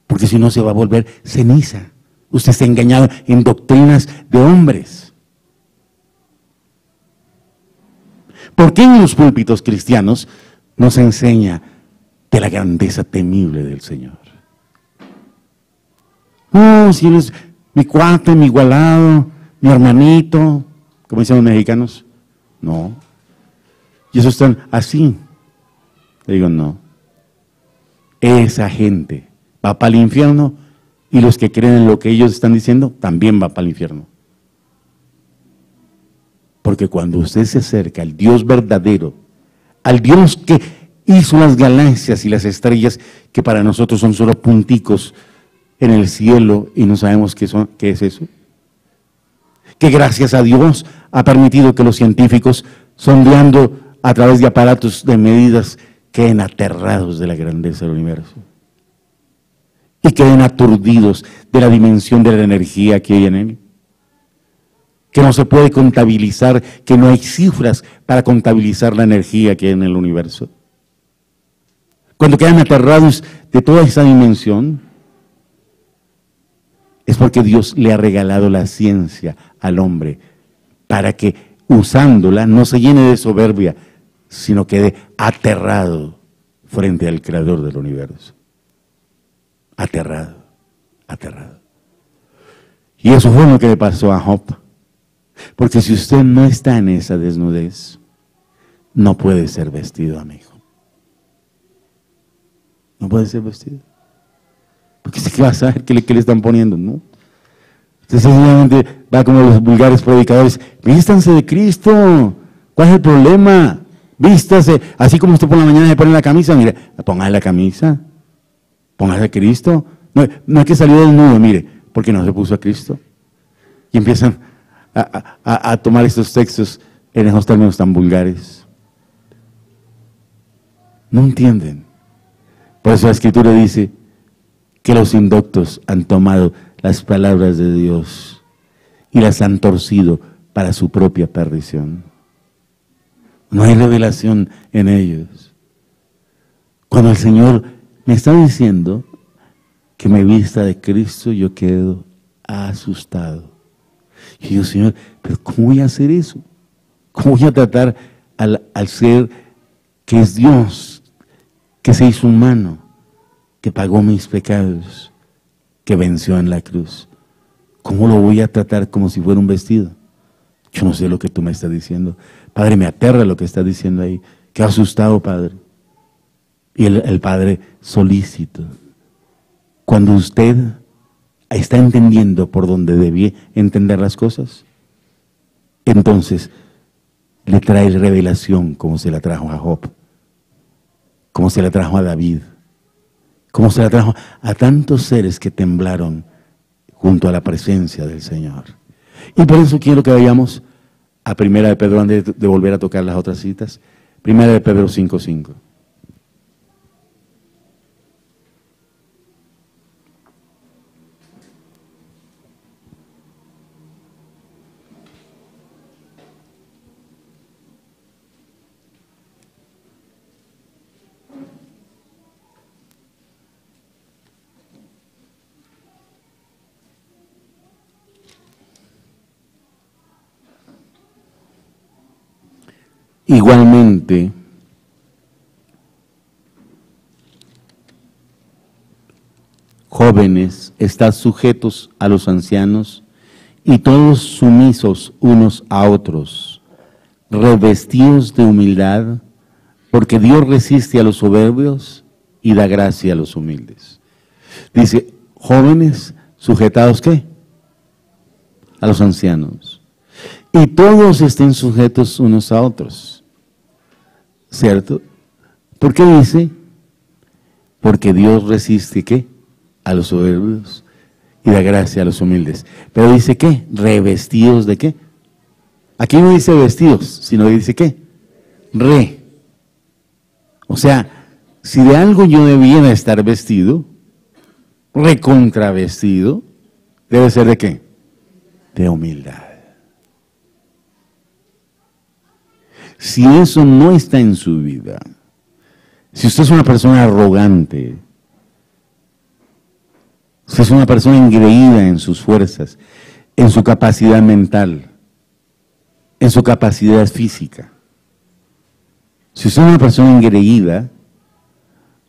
porque si no se va a volver ceniza. Usted está engañado en doctrinas de hombres. ¿Por qué en los púlpitos cristianos no se enseña de la grandeza temible del Señor? No, si Él es mi cuate, mi igualado, mi hermanito, como dicen los mexicanos. No. Y eso están así. Le digo, no. Esa gente va para el infierno y los que creen en lo que ellos están diciendo también va para el infierno. Porque cuando usted se acerca al Dios verdadero, al Dios que hizo las galaxias y las estrellas, que para nosotros son solo punticos en el cielo y no sabemos qué es eso, que gracias a Dios ha permitido que los científicos, sondeando a través de aparatos de medidas, queden aterrados de la grandeza del universo y queden aturdidos de la dimensión de la energía que hay en él, que no se puede contabilizar, que no hay cifras para contabilizar la energía que hay en el universo. Cuando quedan aterrados de toda esa dimensión, es porque Dios le ha regalado la ciencia al hombre para que usándola no se llene de soberbia, sino quede aterrado frente al Creador del universo. Aterrado, aterrado. Y eso fue lo que le pasó a Job. Porque si usted no está en esa desnudez, no puede ser vestido, amigo. No puede ser vestido. Porque si va a saber qué le están poniendo, ¿no? Usted sencillamente va como los vulgares predicadores, vístanse de Cristo, ¿cuál es el problema? Vístase, así como usted por la mañana se pone la camisa, mire, póngase la camisa, póngase a Cristo. No es que salió desnudo, mire, porque no se puso a Cristo. Y empiezan a tomar estos textos en esos términos tan vulgares. No entienden. Por eso la Escritura dice que los indoctos han tomado las palabras de Dios y las han torcido para su propia perdición. No hay revelación en ellos. Cuando el Señor me está diciendo que me vista de Cristo, yo quedo asustado. Y digo, Señor, pero ¿cómo voy a hacer eso? ¿Cómo voy a tratar al ser que es Dios, que se hizo humano, que pagó mis pecados, que venció en la cruz? ¿Cómo lo voy a tratar como si fuera un vestido? Yo no sé lo que tú me estás diciendo. Padre, me aterra lo que estás diciendo ahí. Qué asustado, Padre. Y el Padre solícito. Cuando usted está entendiendo por donde debía entender las cosas, entonces le trae revelación como se la trajo a Job, como se la trajo a David, como se la trajo a tantos seres que temblaron junto a la presencia del Señor. Y por eso quiero que vayamos a Primera de Pedro, antes de volver a tocar las otras citas. Primera de Pedro 5:5. Igualmente, jóvenes, estad sujetos a los ancianos y todos sumisos unos a otros, revestidos de humildad, Porque Dios resiste a los soberbios y da gracia a los humildes. Dice, jóvenes, sujetados, ¿qué? A los ancianos. Y todos estén sujetos unos a otros. ¿Cierto? ¿Por qué dice? Porque Dios resiste, ¿qué? A los soberbios y da gracia a los humildes. Pero dice, ¿qué? Revestidos de ¿qué? Aquí no dice vestidos, sino dice, ¿qué? O sea, si de algo yo debiera estar vestido, recontravestido, debe ser de ¿qué? De humildad. Si eso no está en su vida, si usted es una persona arrogante, si es una persona engreída en sus fuerzas, en su capacidad mental, en su capacidad física, si usted es una persona engreída,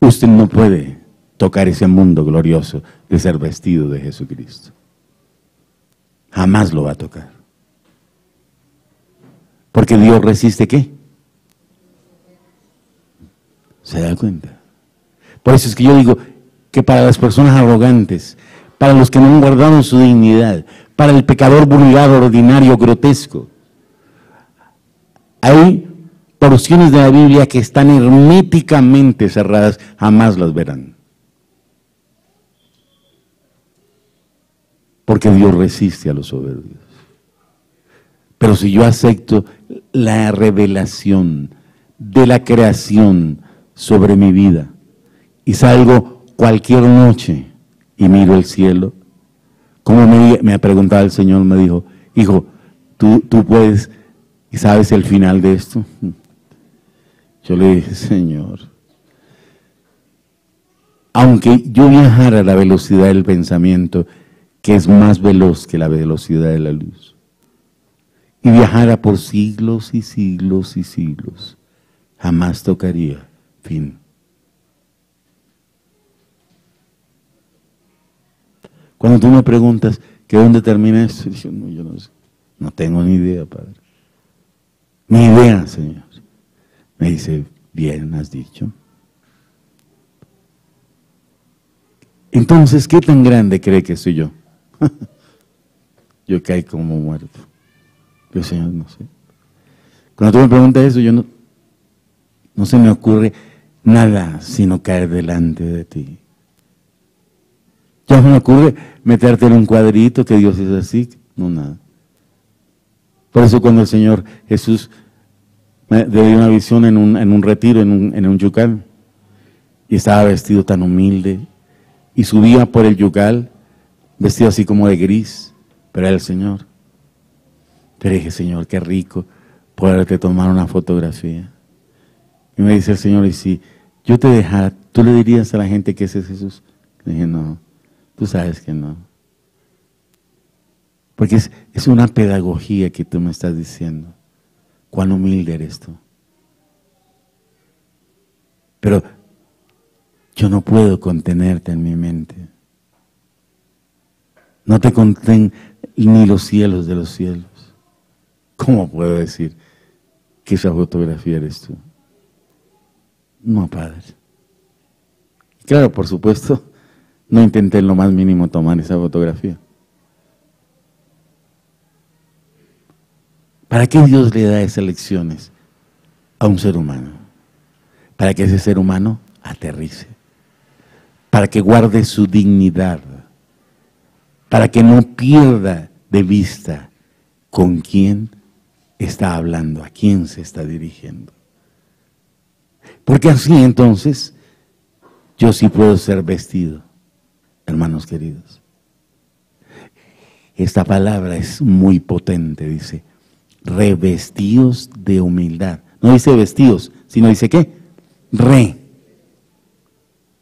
usted no puede tocar ese mundo glorioso de ser vestido de Jesucristo. Jamás lo va a tocar. Porque Dios resiste ¿qué? ¿Se da cuenta? Por eso es que yo digo que para las personas arrogantes, para los que no han guardado su dignidad, para el pecador vulgar, ordinario, grotesco, hay porciones de la Biblia que están herméticamente cerradas, jamás las verán. Porque Dios resiste a los soberbios. Pero si yo acepto la revelación de la creación sobre mi vida y salgo cualquier noche y miro el cielo, como me ha preguntado el Señor, me dijo, hijo, tú puedes y sabes el final de esto. Yo le dije, Señor, aunque yo viajara a la velocidad del pensamiento, que es más veloz que la velocidad de la luz, y viajara por siglos y siglos y siglos, jamás tocaría fin. Cuando tú me preguntas que dónde termina esto, yo no sé, no tengo ni idea, Padre. Ni idea, Señor. Me dice, bien has dicho. Entonces, ¿qué tan grande cree que soy yo? Yo caí como muerto. Yo, Señor, no sé. Cuando tú me preguntas eso, yo no se me ocurre nada sino caer delante de ti. Ya no me ocurre meterte en un cuadrito que Dios es así, no nada. Por eso cuando el Señor Jesús me dio una visión en un retiro, en un yucal, y estaba vestido tan humilde, y subía por el yucal, vestido así como de gris, pero era el Señor. Te dije, Señor, qué rico poderte tomar una fotografía. Y me dice el Señor, y si yo te dejara, ¿tú le dirías a la gente que ese es Jesús? Le dije, no, tú sabes que no. Porque es una pedagogía que tú me estás diciendo. Cuán humilde eres tú. Pero yo no puedo contenerte en mi mente. No te contén ni los cielos de los cielos. ¿Cómo puedo decir que esa fotografía eres tú? No, Padre. Claro, por supuesto, no intenté en lo más mínimo tomar esa fotografía. ¿Para qué Dios le da esas lecciones a un ser humano? Para que ese ser humano aterrice, para que guarde su dignidad, para que no pierda de vista con quién está hablando, a quién se está dirigiendo. Porque así entonces yo sí puedo ser vestido, hermanos queridos. Esta palabra es muy potente, dice, revestidos de humildad. No dice vestidos, sino dice ¿qué?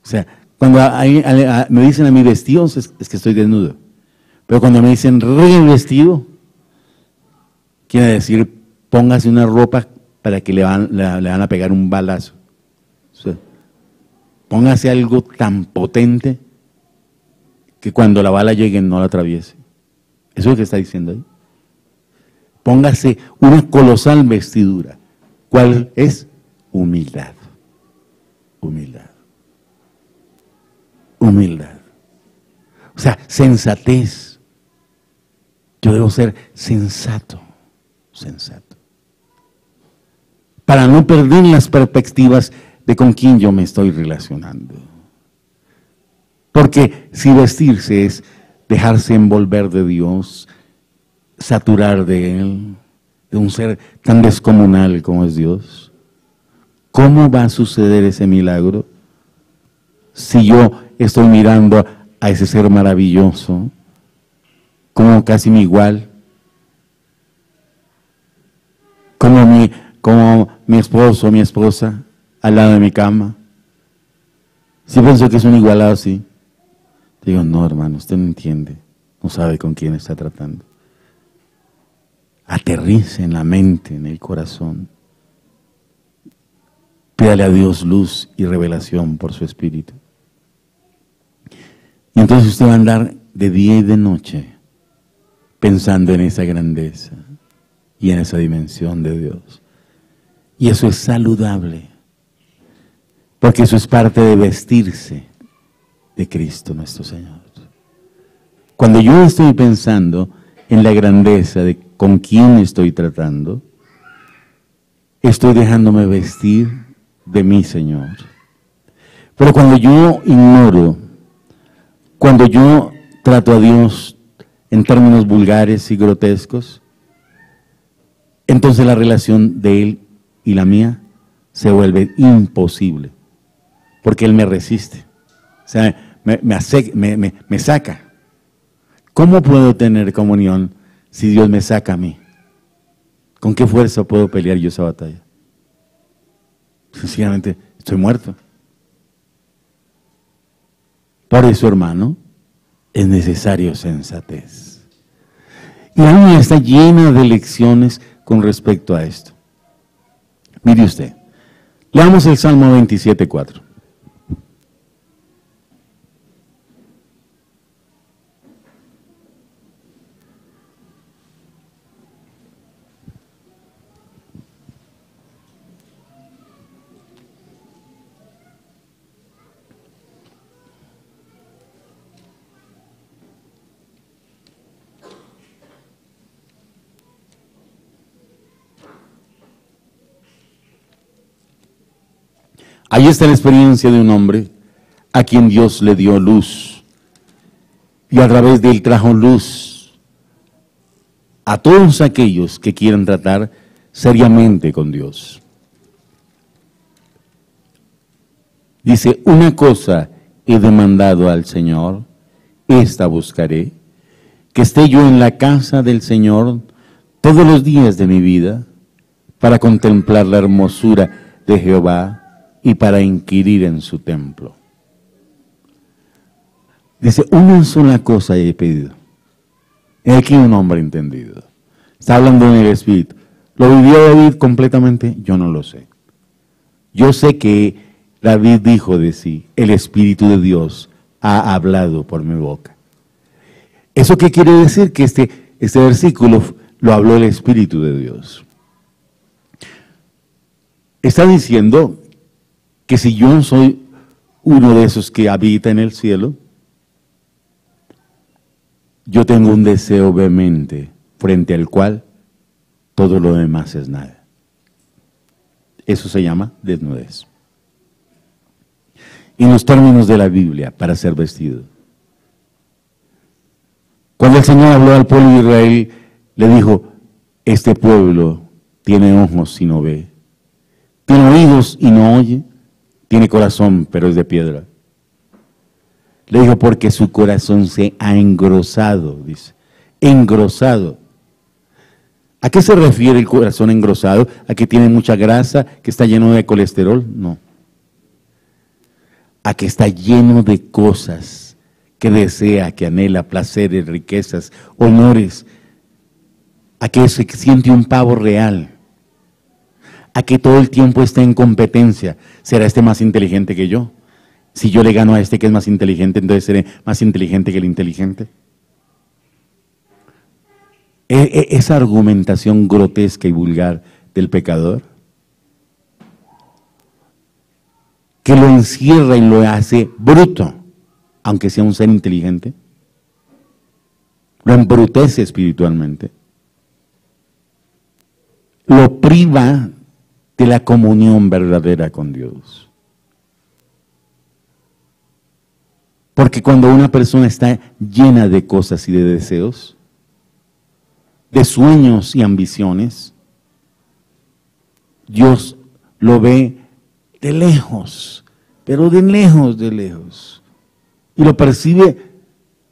O sea, cuando me dicen a mí vestidos es que estoy desnudo. Pero cuando me dicen revestido, quiere decir póngase una ropa para que le van a pegar un balazo. O sea, póngase algo tan potente que cuando la bala llegue no la atraviese. Eso es lo que está diciendo ahí. Póngase una colosal vestidura. ¿Cuál es? humildad. Humildad. Humildad. O sea, sensatez. Yo debo ser sensato. Sensato. Para no perder las perspectivas de con quién yo me estoy relacionando. Porque si vestirse es dejarse envolver de Dios, saturar de Él, de un ser tan descomunal como es Dios, ¿cómo va a suceder ese milagro si yo estoy mirando a ese ser maravilloso como casi mi igual, como mi esposo o mi esposa al lado de mi cama? Si pienso que es un igualado así, digo, no, hermano, usted no entiende, no sabe con quién está tratando. Aterrice en la mente, en el corazón. Pídale a Dios luz y revelación por su Espíritu. Y entonces usted va a andar de día y de noche pensando en esa grandeza y en esa dimensión de Dios. Y eso es saludable, porque eso es parte de vestirse de Cristo nuestro Señor. Cuando yo estoy pensando en la grandeza de con quién estoy tratando, estoy dejándome vestir de mi Señor. Pero cuando yo ignoro, cuando yo trato a Dios en términos vulgares y grotescos, entonces la relación de Él y la mía se vuelve imposible, porque Él me resiste, o sea, me saca. ¿Cómo puedo tener comunión si Dios me saca a mí? ¿Con qué fuerza puedo pelear yo esa batalla? Sencillamente estoy muerto. Por eso, hermano, es necesario sensatez. Y la Biblia está llena de lecciones con respecto a esto. Mire usted, leamos el Salmo 27:4. Ahí está la experiencia de un hombre a quien Dios le dio luz y a través de él trajo luz a todos aquellos que quieren tratar seriamente con Dios. Dice, una cosa he demandado al Señor, esta buscaré, que esté yo en la casa del Señor todos los días de mi vida, para contemplar la hermosura de Jehová y para inquirir en su templo. Dice, una sola cosa he pedido. He aquí un hombre entendido. Está hablando en el Espíritu. ¿Lo vivió David completamente? Yo no lo sé. Yo sé que David dijo de sí, el Espíritu de Dios ha hablado por mi boca. ¿Eso qué quiere decir? Que este versículo lo habló el Espíritu de Dios. Está diciendo que si yo soy uno de esos que habita en el cielo, yo tengo un deseo vehemente frente al cual todo lo demás es nada. Eso se llama desnudez. En los términos de la Biblia, para ser vestido. Cuando el Señor habló al pueblo de Israel, le dijo, este pueblo tiene ojos y no ve, tiene oídos y no oye, tiene corazón, pero es de piedra. Le dijo, porque su corazón se ha engrosado, dice. Engrosado. ¿A qué se refiere el corazón engrosado? ¿A que tiene mucha grasa, que está lleno de colesterol? No. A que está lleno de cosas que desea, que anhela, placeres, riquezas, honores. A que se siente un pavo real. A que todo el tiempo está en competencia. ¿Será este más inteligente que yo? Si yo le gano a este que es más inteligente, entonces seré más inteligente que el inteligente. Esa argumentación grotesca y vulgar del pecador que lo encierra y lo hace bruto, aunque sea un ser inteligente. Lo embrutece espiritualmente. Lo priva de la comunión verdadera con Dios. Porque cuando una persona está llena de cosas y de deseos, de sueños y ambiciones, Dios lo ve de lejos, pero de lejos, de lejos. Y lo percibe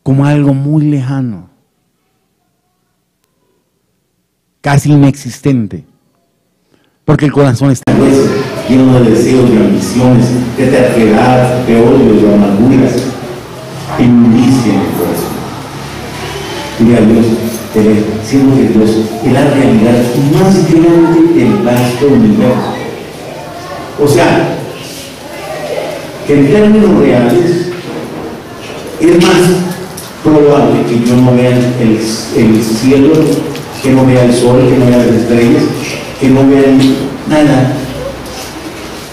como algo muy lejano, casi inexistente. Porque el corazón está lleno de deseos, de ambiciones, de terquedad, de odio, de amarguras, inmundicia en el corazón. Diga a Dios, siendo que Dios es la realidad más grande del vasto universo. O sea, que en términos reales es más probable que yo no vea el cielo, que no vea el sol, que no vea las estrellas, que no vea nada,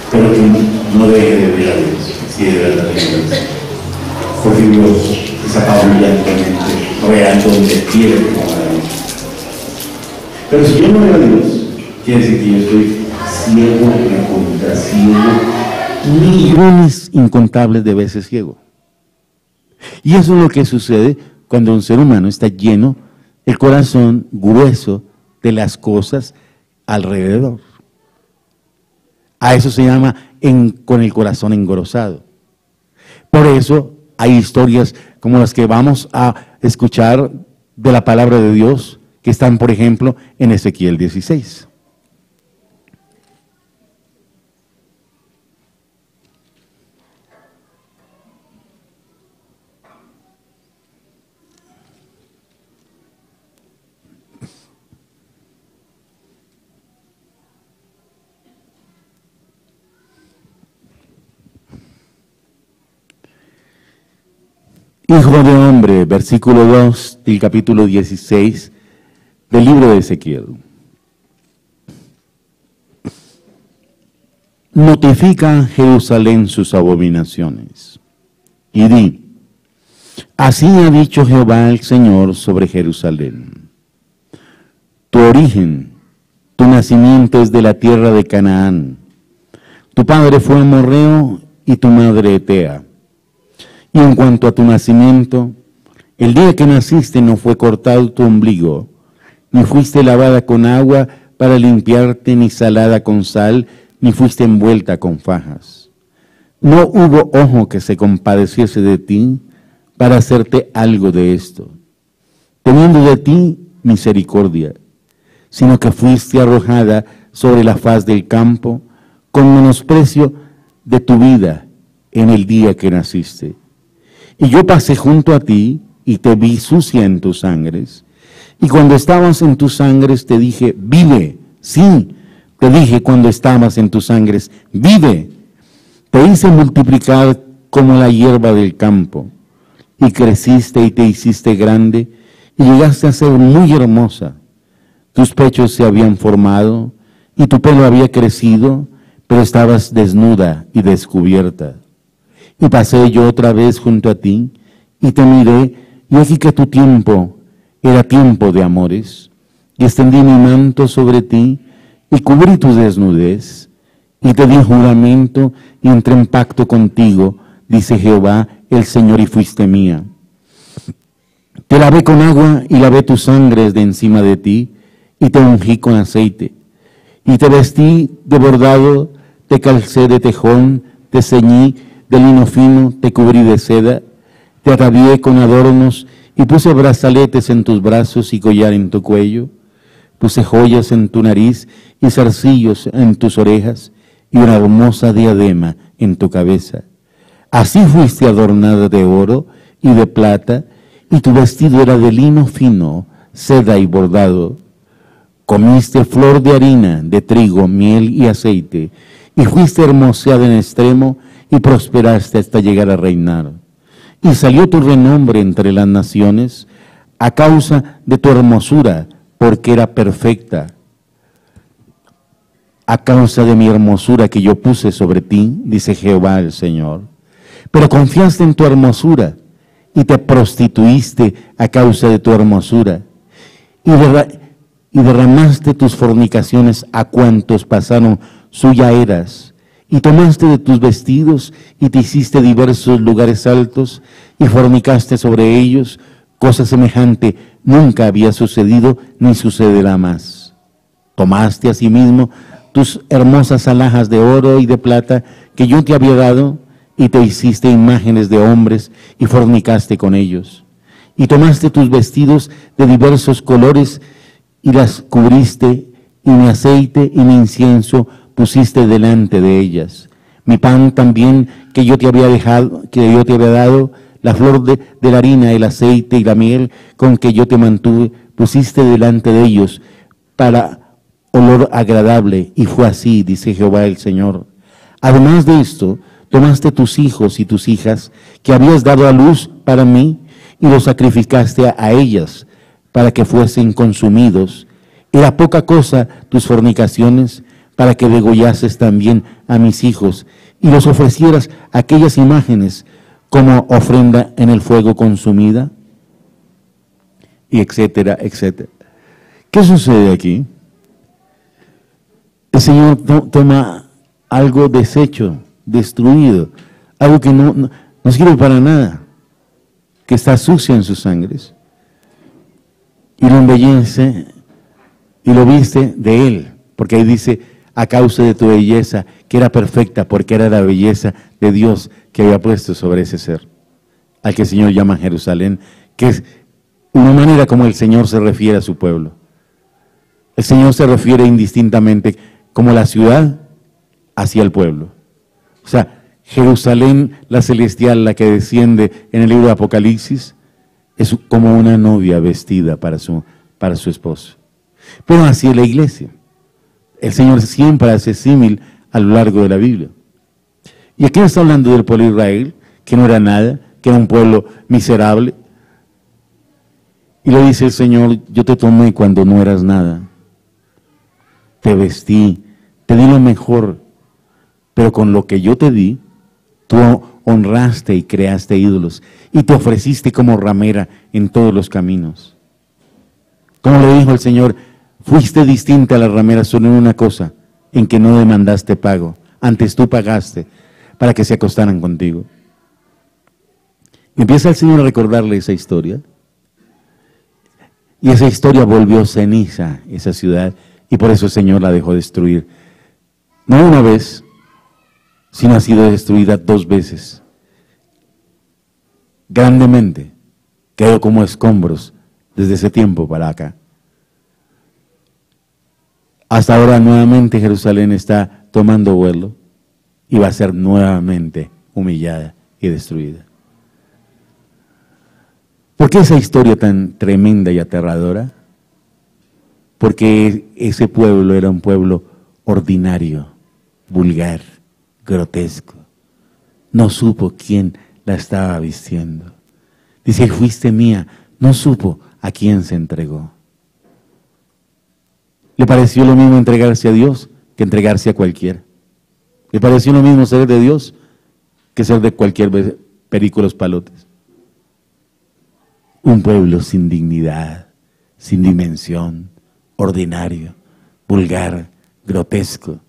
pero que no deje de ver a Dios, si de verdad es Dios. Porque Dios es abundantemente real donde quiere que no vea Dios. Pero si yo no veo a Dios, quiere decir que yo estoy ciego, recontra ciego, millones incontables de veces ciego. Y eso es lo que sucede cuando un ser humano está lleno, el corazón grueso de las cosas alrededor. A eso se llama con el corazón engrosado. Por eso hay historias como las que vamos a escuchar de la palabra de Dios, que están, por ejemplo, en Ezequiel 16. Hijo de hombre, versículo 2 del capítulo 16 del libro de Ezequiel. Notifica a Jerusalén sus abominaciones y di, así ha dicho Jehová el Señor sobre Jerusalén. Tu origen, tu nacimiento es de la tierra de Canaán. Tu padre fue amorreo y tu madre etea. Y en cuanto a tu nacimiento, el día que naciste no fue cortado tu ombligo, ni fuiste lavada con agua para limpiarte, ni salada con sal, ni fuiste envuelta con fajas. No hubo ojo que se compadeciese de ti para hacerte algo de esto, teniendo de ti misericordia, sino que fuiste arrojada sobre la faz del campo con menosprecio de tu vida en el día que naciste. Y yo pasé junto a ti y te vi sucia en tus sangres. Y cuando estabas en tus sangres te dije, vive. Sí, te dije cuando estabas en tus sangres, vive. Te hice multiplicar como la hierba del campo. Y creciste y te hiciste grande y llegaste a ser muy hermosa. Tus pechos se habían formado y tu pelo había crecido, pero estabas desnuda y descubierta. Y pasé yo otra vez junto a ti, y te miré, y aquí que tu tiempo era tiempo de amores, y extendí mi manto sobre ti, y cubrí tu desnudez, y te di juramento, y entré en pacto contigo, dice Jehová el Señor, y fuiste mía. Te lavé con agua, y lavé tus sangres de encima de ti, y te ungí con aceite, y te vestí de bordado, te calcé de tejón, te ceñí de lino fino, te cubrí de seda, te atavié con adornos y puse brazaletes en tus brazos y collar en tu cuello. Puse joyas en tu nariz y zarcillos en tus orejas y una hermosa diadema en tu cabeza. Así fuiste adornada de oro y de plata y tu vestido era de lino fino, seda y bordado. Comiste flor de harina, de trigo, miel y aceite y fuiste hermoseada en extremo y prosperaste hasta llegar a reinar. Y salió tu renombre entre las naciones a causa de tu hermosura, porque era perfecta. a causa de mi hermosura que yo puse sobre ti, dice Jehová el Señor. Pero confiaste en tu hermosura y te prostituiste a causa de tu hermosura. Y derramaste tus fornicaciones a cuantos pasaron, suya eras. Y tomaste de tus vestidos y te hiciste diversos lugares altos y fornicaste sobre ellos. Cosa semejante nunca había sucedido ni sucederá más. Tomaste asimismo tus hermosas alhajas de oro y de plata que yo te había dado y te hiciste imágenes de hombres y fornicaste con ellos. Y tomaste tus vestidos de diversos colores y las cubriste, y mi aceite y mi incienso pusiste delante de ellas. Mi pan también que yo te había dado, la flor de la harina, el aceite y la miel con que yo te mantuve, pusiste delante de ellos para olor agradable, y fue así, dice Jehová el Señor. Además de esto, tomaste tus hijos y tus hijas que habías dado a luz para mí, y los sacrificaste a ellas para que fuesen consumidos. Era poca cosa tus fornicaciones, para que degollases también a mis hijos, y los ofrecieras aquellas imágenes como ofrenda en el fuego consumida, y etcétera, etcétera. ¿Qué sucede aquí? El Señor toma algo deshecho, destruido, algo que no sirve para nada, que está sucio en sus sangres, y lo embellece y lo viste de Él, porque ahí dice, a causa de tu belleza, que era perfecta, porque era la belleza de Dios que había puesto sobre ese ser, al que el Señor llama Jerusalén, que es una manera como el Señor se refiere a su pueblo. El Señor se refiere indistintamente como la ciudad hacia el pueblo. O sea, Jerusalén, la celestial, la que desciende en el libro de Apocalipsis, es como una novia vestida para su esposo. Pero así es la iglesia. El Señor siempre hace símil a lo largo de la Biblia. Y aquí está hablando del pueblo de Israel, que no era nada, que era un pueblo miserable. Y le dice el Señor, yo te tomé cuando no eras nada. Te vestí, te di lo mejor, pero con lo que yo te di, tú honraste y creaste ídolos y te ofreciste como ramera en todos los caminos. Como le dijo el Señor, fuiste distinta a la ramera solo en una cosa, en que no demandaste pago. Antes tú pagaste para que se acostaran contigo. Y empieza el Señor a recordarle esa historia. Y esa historia volvió ceniza, esa ciudad, y por eso el Señor la dejó destruir. No una vez, sino ha sido destruida 2 veces. Grandemente. Quedó como escombros desde ese tiempo para acá. Hasta ahora nuevamente Jerusalén está tomando vuelo y va a ser nuevamente humillada y destruida. ¿Por qué esa historia tan tremenda y aterradora? Porque ese pueblo era un pueblo ordinario, vulgar, grotesco. No supo quién la estaba vistiendo. Dice, fuiste mía, no supo a quién se entregó. Le pareció lo mismo entregarse a Dios que entregarse a cualquiera. Le pareció lo mismo ser de Dios que ser de cualquier perico palotes. Un pueblo sin dignidad, sin dimensión, ordinario, vulgar, grotesco.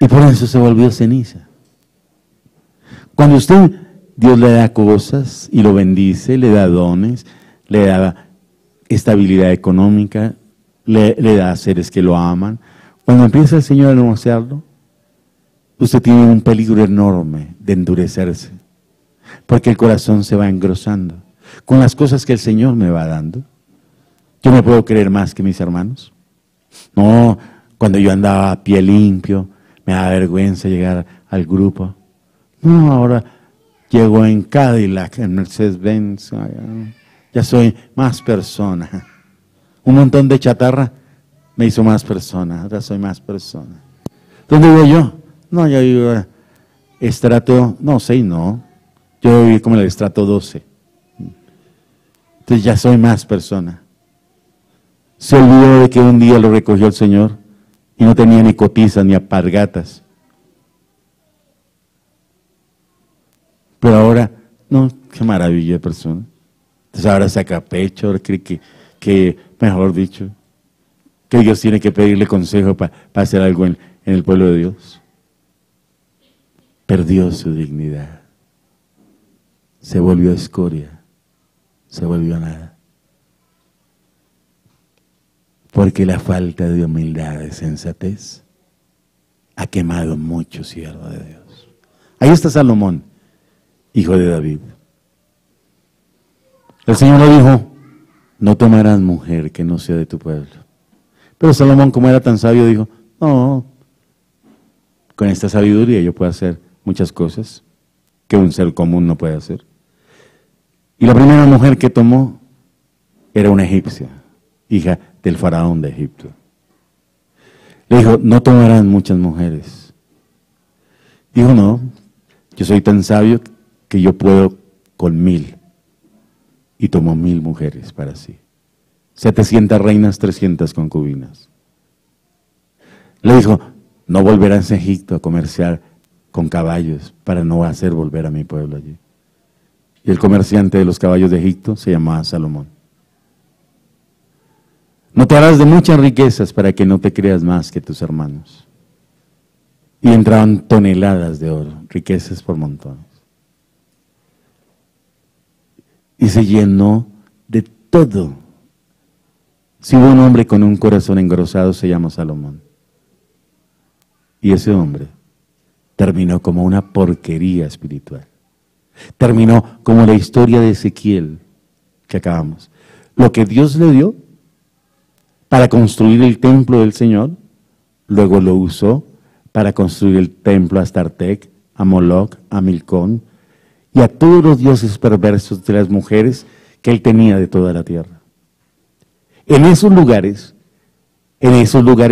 Y por eso se volvió ceniza. Cuando Dios le da cosas y lo bendice, le da dones, le da estabilidad económica, le da seres que lo aman. Cuando empieza el Señor a no hacerlo, usted tiene un peligro enorme de endurecerse, porque el corazón se va engrosando con las cosas que el Señor me va dando. Yo me puedo creer más que mis hermanos. No, cuando yo andaba a pie limpio, me da vergüenza llegar al grupo. No, ahora llego en Cadillac, en Mercedes-Benz, ya soy más persona. Un montón de chatarra me hizo más persona, ahora soy más persona. ¿Dónde vivo yo? No, yo vivo estrato, no, 6 no. Yo viví como el estrato 12. Entonces ya soy más persona. Se olvidó de que un día lo recogió el Señor y no tenía ni cotizas ni alpargatas. Pero ahora, no, qué maravilla de persona. Entonces ahora saca pecho, ahora cree que mejor dicho, que Dios tiene que pedirle consejo para hacer algo en el pueblo de Dios. Perdió su dignidad. Se volvió escoria. Se volvió nada. Porque la falta de humildad y sensatez ha quemado mucho siervo de Dios. Ahí está Salomón, hijo de David. El Señor le dijo, no tomarás mujer que no sea de tu pueblo. Pero Salomón, como era tan sabio, dijo, no, con esta sabiduría yo puedo hacer muchas cosas que un ser común no puede hacer. Y la primera mujer que tomó era una egipcia, hija del faraón de Egipto. Le dijo, no tomarán muchas mujeres. Dijo, no, yo soy tan sabio que yo puedo con 1000. Y tomó 1000 mujeres para sí. 700 reinas, 300 concubinas. Le dijo, no volverás a Egipto a comerciar con caballos para no hacer volver a mi pueblo allí. Y el comerciante de los caballos de Egipto se llamaba Salomón. No te harás de muchas riquezas para que no te creas más que tus hermanos. Y entraban toneladas de oro, riquezas por montones. Y se llenó de todo. Si hubo un hombre con un corazón engrosado, se llama Salomón. Y ese hombre terminó como una porquería espiritual. Terminó como la historia de Ezequiel que acabamos. Lo que Dios le dio para construir el templo del Señor, luego lo usó para construir el templo a Astartec, a Moloch, a Milcón y a todos los dioses perversos de las mujeres que él tenía de toda la tierra. En esos lugares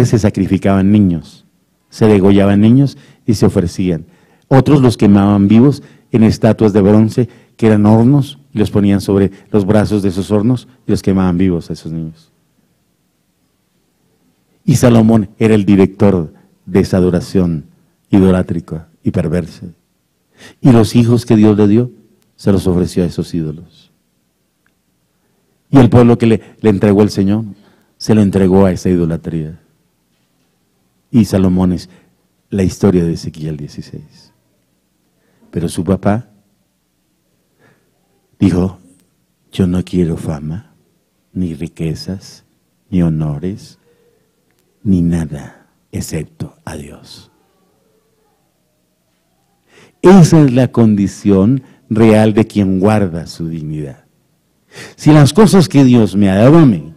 se sacrificaban niños, se degollaban niños y se ofrecían. Otros los quemaban vivos en estatuas de bronce que eran hornos y los ponían sobre los brazos de esos hornos y los quemaban vivos a esos niños. Y Salomón era el director de esa adoración idolátrica y perversa. Y los hijos que Dios le dio, se los ofreció a esos ídolos. Y el pueblo que le entregó el Señor, se lo entregó a esa idolatría. Y Salomón es la historia de Ezequiel 16. Pero su papá dijo, yo no quiero fama, ni riquezas, ni honores, ni nada, excepto a Dios. Esa es la condición real de quien guarda su dignidad. Si las cosas que Dios me ha dado a mí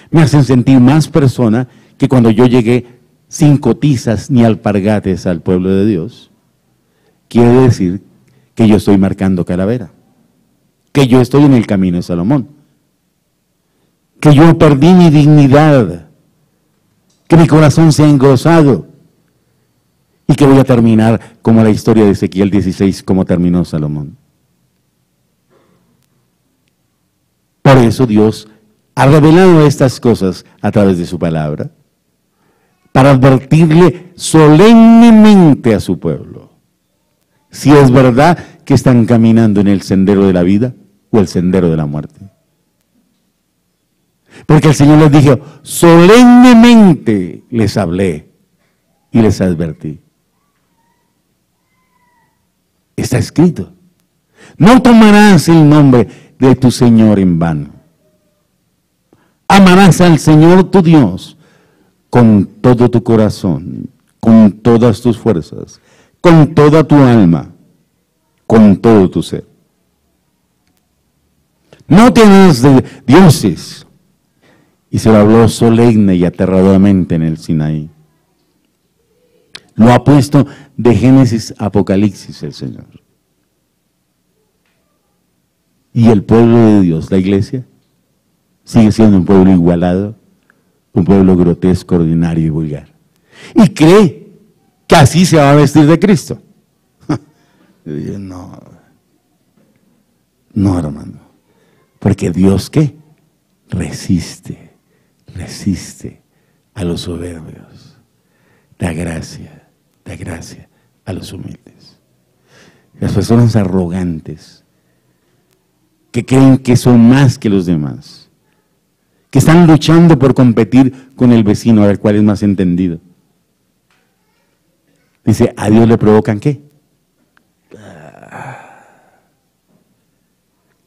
me hacen sentir más persona que cuando yo llegué sin cotizas ni alpargates al pueblo de Dios, quiere decir que yo estoy marcando calavera, que yo estoy en el camino de Salomón, que yo perdí mi dignidad, que mi corazón se ha engrosado y que voy a terminar como la historia de Ezequiel 16, como terminó Salomón. Por eso Dios ha revelado estas cosas a través de su palabra, para advertirle solemnemente a su pueblo, si es verdad que están caminando en el sendero de la vida o el sendero de la muerte. Porque el Señor les dijo, solemnemente les hablé y les advertí. Está escrito, no tomarás el nombre de tu Señor en vano. Amarás al Señor tu Dios con todo tu corazón, con todas tus fuerzas, con toda tu alma, con todo tu ser. No tienes de dioses. Y se lo habló solemne y aterradoramente en el Sinaí. Lo ha puesto de Génesis a Apocalipsis el Señor. Y el pueblo de Dios, la iglesia, sigue siendo un pueblo igualado, un pueblo grotesco, ordinario y vulgar. Y cree que así se va a vestir de Cristo. Yo digo, no hermano, porque Dios ¿qué? Resiste resiste a los soberbios, da gracia a los humildes. Las personas arrogantes, que creen que son más que los demás, que están luchando por competir con el vecino a ver cuál es más entendido. Dice, ¿a Dios le provocan qué?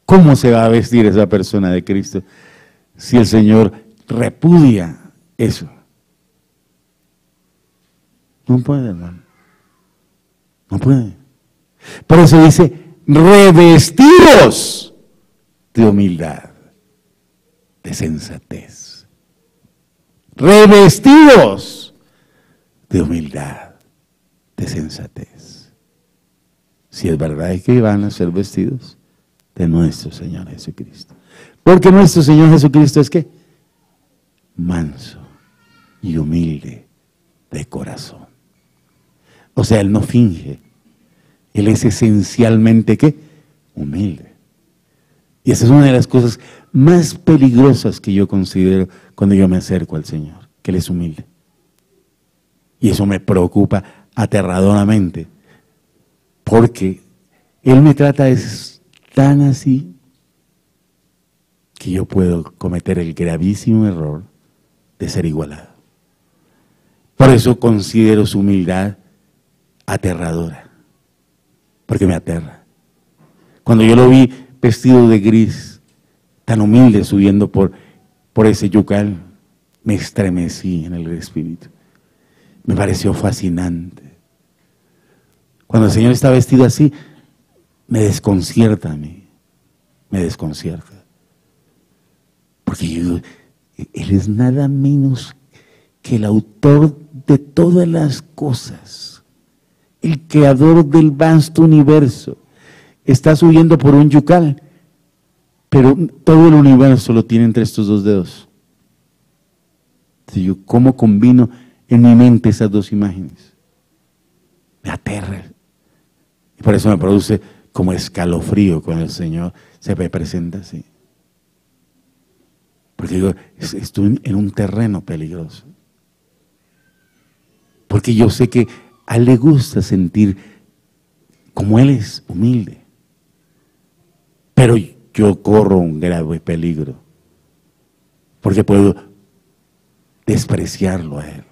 ¿Cómo se va a vestir esa persona de Cristo si el Señor repudia eso? No puede, hermano. No puede. Por eso dice, revestidos de humildad, de sensatez. Revestidos de humildad, de sensatez. Si es verdad que van a ser vestidos de nuestro Señor Jesucristo. Porque nuestro Señor Jesucristo es ¿qué? Manso y humilde de corazón. O sea, Él no finge. Él es esencialmente ¿qué? Humilde. Y esa es una de las cosas más peligrosas que yo considero cuando yo me acerco al Señor, que Él es humilde. Y eso me preocupa aterradoramente, porque Él me trata tan así que yo puedo cometer el gravísimo error de ser igualado. Por eso considero su humildad aterradora, porque me aterra. Cuando yo lo vi vestido de gris, tan humilde, subiendo por ese yucal, me estremecí en el espíritu. Me pareció fascinante. Cuando el Señor está vestido así, me desconcierta a mí, me desconcierta. Porque Él es nada menos que el autor de todas las cosas, el creador del vasto universo. Está subiendo por un yucal, pero todo el universo lo tiene entre estos dos dedos. Entonces yo, ¿cómo combino en mi mente esas dos imágenes? Me aterra. Y por eso me produce como escalofrío cuando el Señor se me presenta así. Porque digo, estoy en un terreno peligroso. Porque yo sé que a Él le gusta sentir como Él es humilde. Pero yo corro un grave peligro. Porque puedo despreciarlo a Él.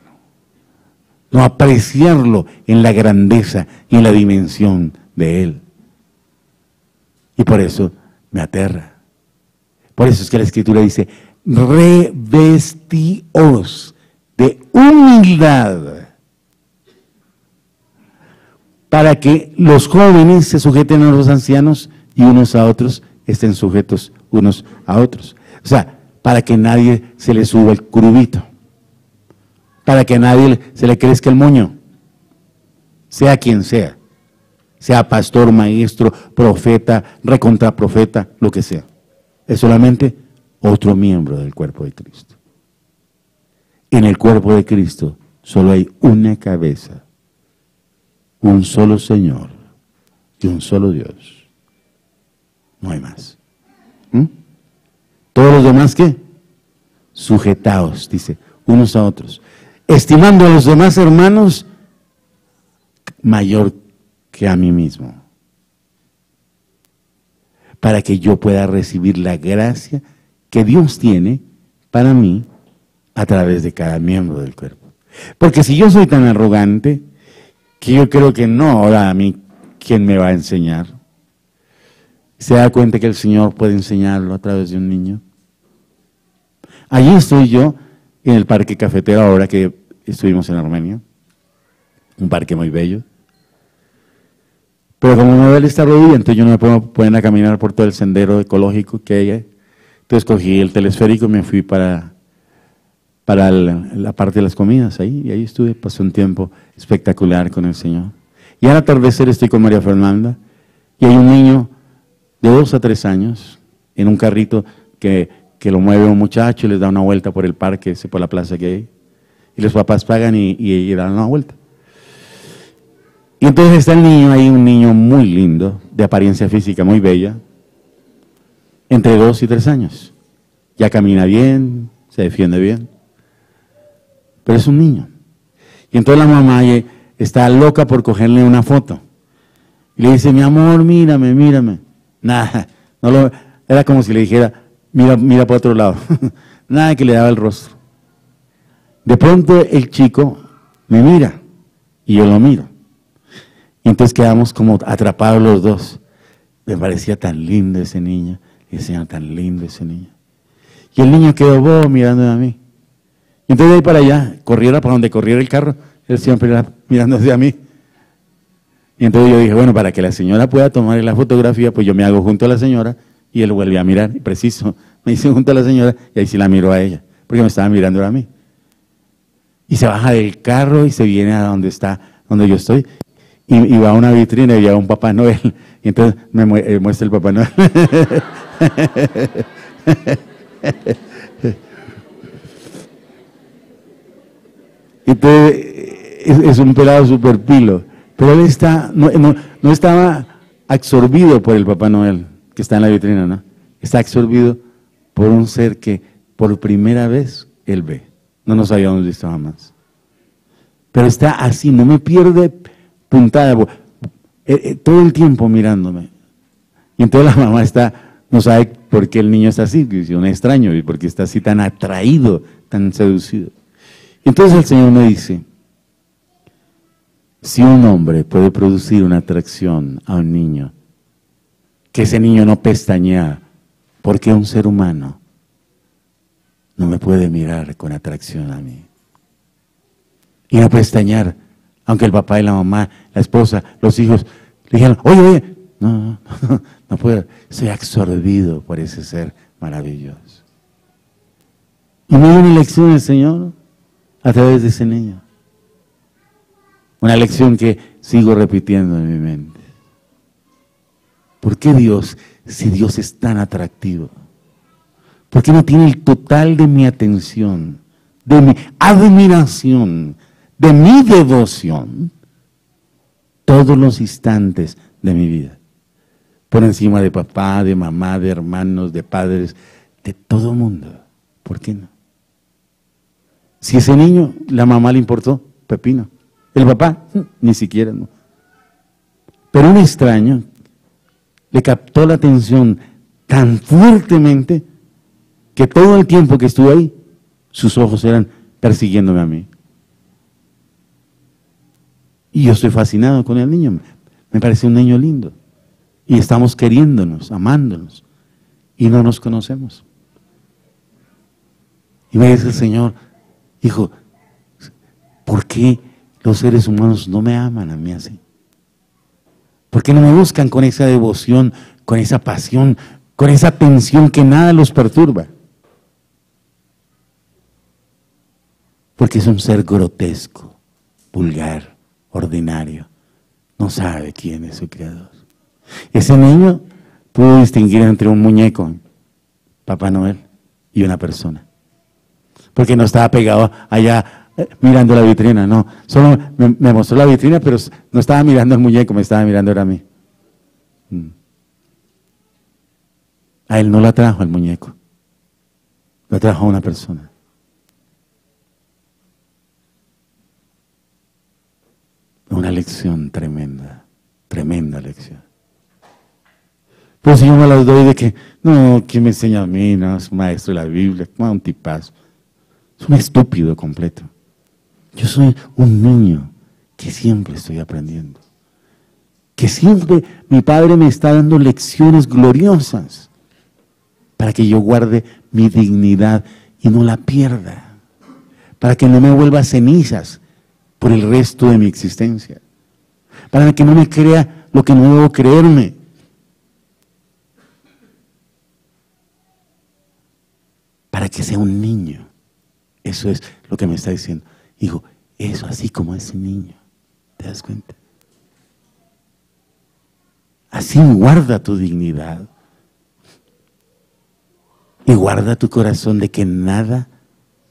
No apreciarlo en la grandeza y en la dimensión de Él. Y por eso me aterra. Por eso es que la Escritura dice, revestíos de humildad, para que los jóvenes se sujeten a los ancianos y unos a otros estén sujetos unos a otros. O sea, para que nadie se le suba el curubito, para que nadie se le crezca el moño, sea quien sea pastor, maestro, profeta, recontraprofeta, lo que sea. Es solamente otro miembro del cuerpo de Cristo. En el cuerpo de Cristo solo hay una cabeza, un solo Señor y un solo Dios. No hay más. Todos los demás, ¿qué? Sujetaos, dice, unos a otros. Estimando a los demás hermanos mayor que a mí mismo. Para que yo pueda recibir la gracia que Dios tiene para mí a través de cada miembro del cuerpo. Porque si yo soy tan arrogante, que yo creo que no, ahora a mí, ¿quién me va a enseñar? ¿Se da cuenta que el Señor puede enseñarlo a través de un niño? Allí estoy yo, en el Parque Cafetero, ahora que estuvimos en Armenia. Un parque muy bello. Pero como me duele esta rodilla, entonces yo no me puedo poner a caminar por todo el sendero ecológico que hay. Entonces cogí el telesférico y me fui para la parte de las comidas ahí. Y ahí estuve, pasé un tiempo espectacular con el Señor. Y al atardecer estoy con María Fernanda y hay un niño de 2 a 3 años en un carrito que lo mueve un muchacho y les da una vuelta por el parque, por la plaza que hay. Y los papás pagan y dan una vuelta. Y entonces está el niño ahí, un niño muy lindo, de apariencia física muy bella, entre 2 y 3 años. Ya camina bien, se defiende bien. Pero es un niño. Y entonces la mamá está loca por cogerle una foto. Y le dice, mi amor, mírame, mírame. Nada, era como si le dijera, mira para otro lado. Nada que le daba el rostro. De pronto el chico me mira y yo lo miro. Y entonces quedamos como atrapados los dos. Me parecía tan lindo ese niño. Y decía, tan lindo ese niño. Y el niño quedó bobo mirándome a mí. Y entonces de ahí para allá, corriera para donde corriera el carro, él siempre era mirándose a mí. Y entonces yo dije, bueno, para que la señora pueda tomar la fotografía, pues yo me hago junto a la señora y él vuelve a mirar. Y preciso, me hice junto a la señora y ahí sí la miró a ella, porque me estaba mirando a mí. Y se baja del carro y se viene a donde yo estoy. Y va a una vitrina y lleva un Papá Noel. Y entonces me muestra el Papá Noel. Entonces, es un pelado súper pilo. Pero él no estaba absorbido por el Papá Noel, que está en la vitrina, ¿no? Está absorbido por un ser que por primera vez él ve. No nos habíamos visto jamás. Pero está así, no me pierde puntada, todo el tiempo mirándome. Y entonces la mamá no sabe por qué el niño está así, es un extraño, y por qué está así tan atraído, tan seducido. Entonces el Señor me dice, si un hombre puede producir una atracción a un niño, que ese niño no pestañea, ¿por qué un ser humano no me puede mirar con atracción a mí? Y no pestañear, aunque el papá y la mamá, la esposa, los hijos, le dijeron, oye, no puedo, soy absorbido por ese ser maravilloso. Y me dio una lección el Señor a través de ese niño. Una lección que sigo repitiendo en mi mente. ¿Por qué Dios, si Dios es tan atractivo? ¿Por qué no tiene el total de mi atención, de mi admiración, de mi devoción, todos los instantes de mi vida? Por encima de papá, de mamá, de hermanos, de padres, de todo mundo. ¿Por qué no? Si ese niño, la mamá le importó, pepino. El papá, ni siquiera, no. Pero un extraño le captó la atención tan fuertemente que todo el tiempo que estuve ahí, sus ojos eran persiguiéndome a mí. Y yo estoy fascinado con el niño. Me parece un niño lindo. Y estamos queriéndonos, amándonos. Y no nos conocemos. Y me dice el Señor, hijo, ¿por qué los seres humanos no me aman a mí así? ¿Por qué no me buscan con esa devoción, con esa pasión, con esa atención que nada los perturba? Porque es un ser grotesco, vulgar, ordinario. No sabe quién es su creador. Ese niño pudo distinguir entre un muñeco, Papá Noel, y una persona. Porque no estaba pegado allá mirando la vitrina, no. Solo me mostró la vitrina, pero no estaba mirando al muñeco, me estaba mirando era a mí. A él no lo atrajo al muñeco, lo atrajo a una persona. Una lección tremenda, tremenda lección. Pues yo me las doy de que, no, ¿quién me enseña a mí? No, es un maestro de la Biblia, un tipazo. Es un estúpido completo. Yo soy un niño que siempre estoy aprendiendo. Que siempre mi Padre me está dando lecciones gloriosas para que yo guarde mi dignidad y no la pierda. Para que no me vuelva cenizas por el resto de mi existencia. Para que no me crea lo que no debo creerme. Para que sea un niño. Eso es lo que me está diciendo. Hijo, eso así como ese niño. ¿Te das cuenta? Así guarda tu dignidad. Y guarda tu corazón de que nada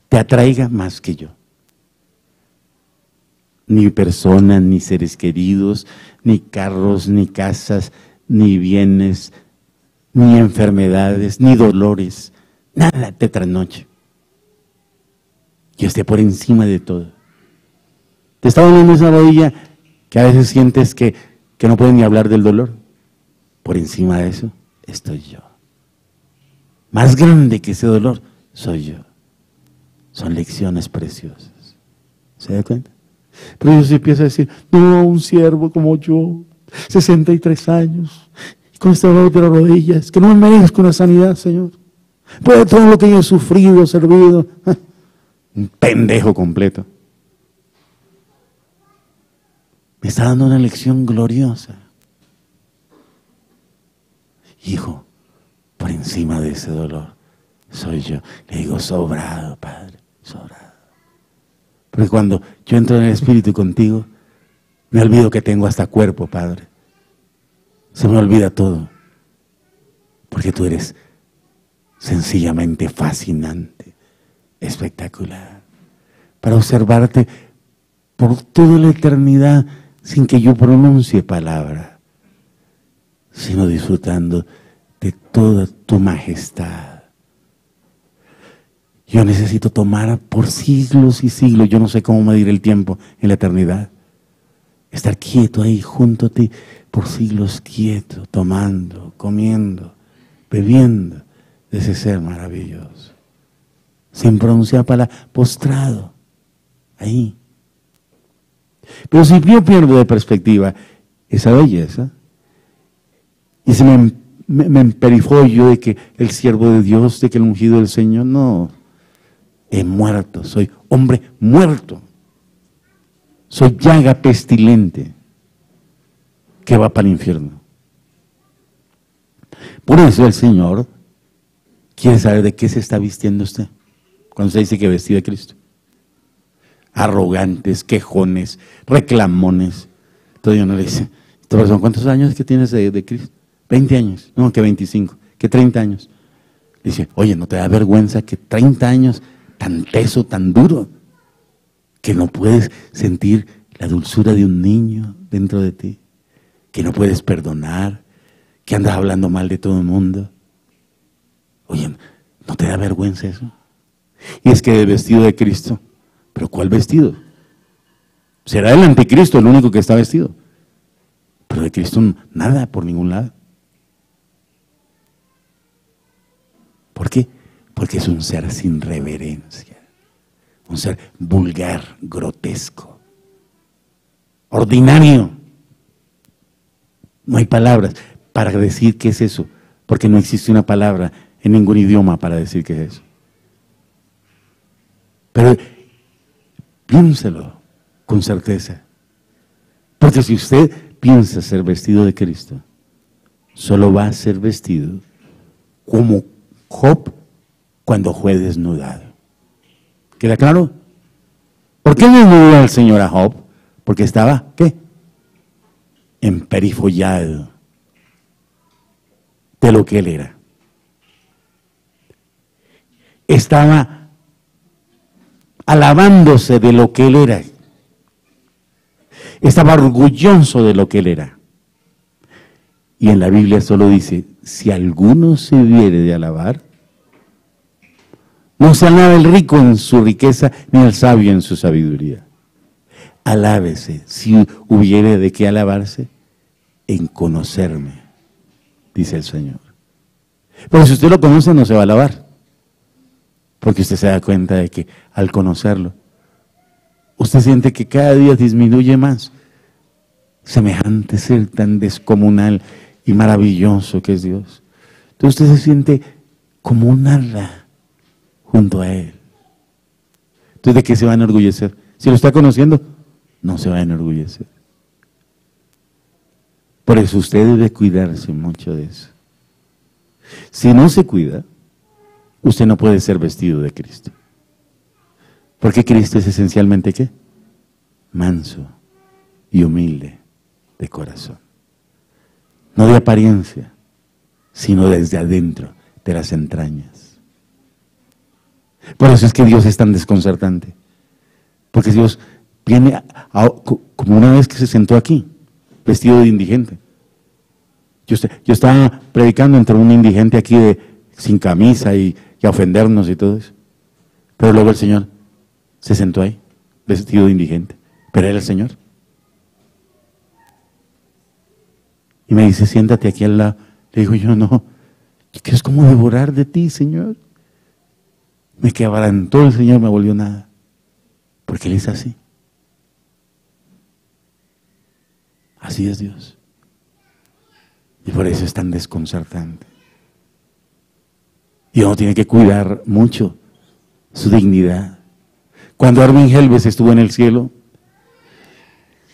te atraiga más que yo. Ni personas, ni seres queridos, ni carros, ni casas, ni bienes, ni enfermedades, ni dolores. Nada te trasnoche. Yo esté por encima de todo. Te está doliendo esa rodilla que a veces sientes que no puedes ni hablar del dolor. Por encima de eso estoy yo. Más grande que ese dolor soy yo. Son lecciones preciosas. ¿Se da cuenta? Pero Dios empieza a decir, no, un siervo como yo, 63 años, y con este dolor de las rodillas, que no me merezco una sanidad, Señor. Por todo lo que yo he sufrido, servido. Un pendejo completo. Me está dando una lección gloriosa. Hijo, por encima de ese dolor soy yo. Le digo, sobrado, Padre, sobrado. Porque cuando yo entro en el Espíritu contigo, me olvido que tengo hasta cuerpo, Padre. Se me olvida todo. Porque tú eres sencillamente fascinante, espectacular. Para observarte por toda la eternidad sin que yo pronuncie palabra, sino disfrutando de toda tu majestad. Yo necesito tomar por siglos y siglos, yo no sé cómo medir el tiempo en la eternidad, estar quieto ahí junto a ti por siglos quieto, tomando, comiendo, bebiendo de ese ser maravilloso, sin pronunciar palabra, postrado ahí. Pero si yo pierdo de perspectiva esa belleza, y se me emperifollo de que el siervo de Dios, de que el ungido del Señor, no, he muerto, soy hombre muerto, soy llaga pestilente que va para el infierno. Por eso el Señor quiere saber de qué se está vistiendo usted cuando se dice que vestido de Cristo. Arrogantes, quejones, reclamones. Entonces yo no le dice, ¿cuántos años que tienes de Cristo? 20 años, no, que 25, que 30 años. Dice, oye, ¿no te da vergüenza que 30 años, tan teso, tan duro, que no puedes sentir la dulzura de un niño dentro de ti? Que no puedes perdonar, que andas hablando mal de todo el mundo. Oye, ¿no te da vergüenza eso? Y es que el vestido de Cristo, ¿pero cuál vestido? Será el anticristo el único que está vestido. Pero de Cristo nada, por ningún lado. ¿Por qué? Porque es un ser sin reverencia, un ser vulgar, grotesco, ordinario. No hay palabras para decir qué es eso, porque no existe una palabra en ningún idioma para decir qué es eso. Pero piénselo con certeza, porque si usted piensa ser vestido de Cristo, solo va a ser vestido como Job cuando fue desnudado. ¿Queda claro? ¿Por qué desnudó al Señor a Job? Porque estaba, ¿qué? Emperifollado de lo que él era. Estaba alabándose de lo que él era. Estaba orgulloso de lo que él era. Y en la Biblia solo dice, si alguno se hubiere de alabar, no se alaba el rico en su riqueza, ni el sabio en su sabiduría. Alábese, si hubiere de qué alabarse, en conocerme, dice el Señor. Pero si usted lo conoce, no se va a alabar, porque usted se da cuenta de que al conocerlo, usted siente que cada día disminuye más. Semejante ser tan descomunal y maravilloso que es Dios. Entonces usted se siente como un nada junto a Él. Entonces, ¿de qué se va a enorgullecer? Si lo está conociendo, no se va a enorgullecer. Por eso usted debe cuidarse mucho de eso. Si no se cuida, usted no puede ser vestido de Cristo. Porque Cristo es esencialmente ¿qué? Manso y humilde de corazón. No de apariencia, sino desde adentro de las entrañas. Por eso es que Dios es tan desconcertante. Porque Dios viene como una vez que se sentó aquí, vestido de indigente. Yo estaba predicando entre un indigente aquí sin camisa y a ofendernos y todo eso. Pero luego el Señor Se sentó ahí, vestido de indigente, pero era el Señor. Y me dice, siéntate aquí al lado. Le digo yo, no, es como devorar de ti, Señor. Me quebrantó el Señor, me volvió nada. Porque Él es así. Así es Dios. Y por eso es tan desconcertante. Y uno tiene que cuidar mucho su dignidad. Cuando Armin Helves estuvo en el cielo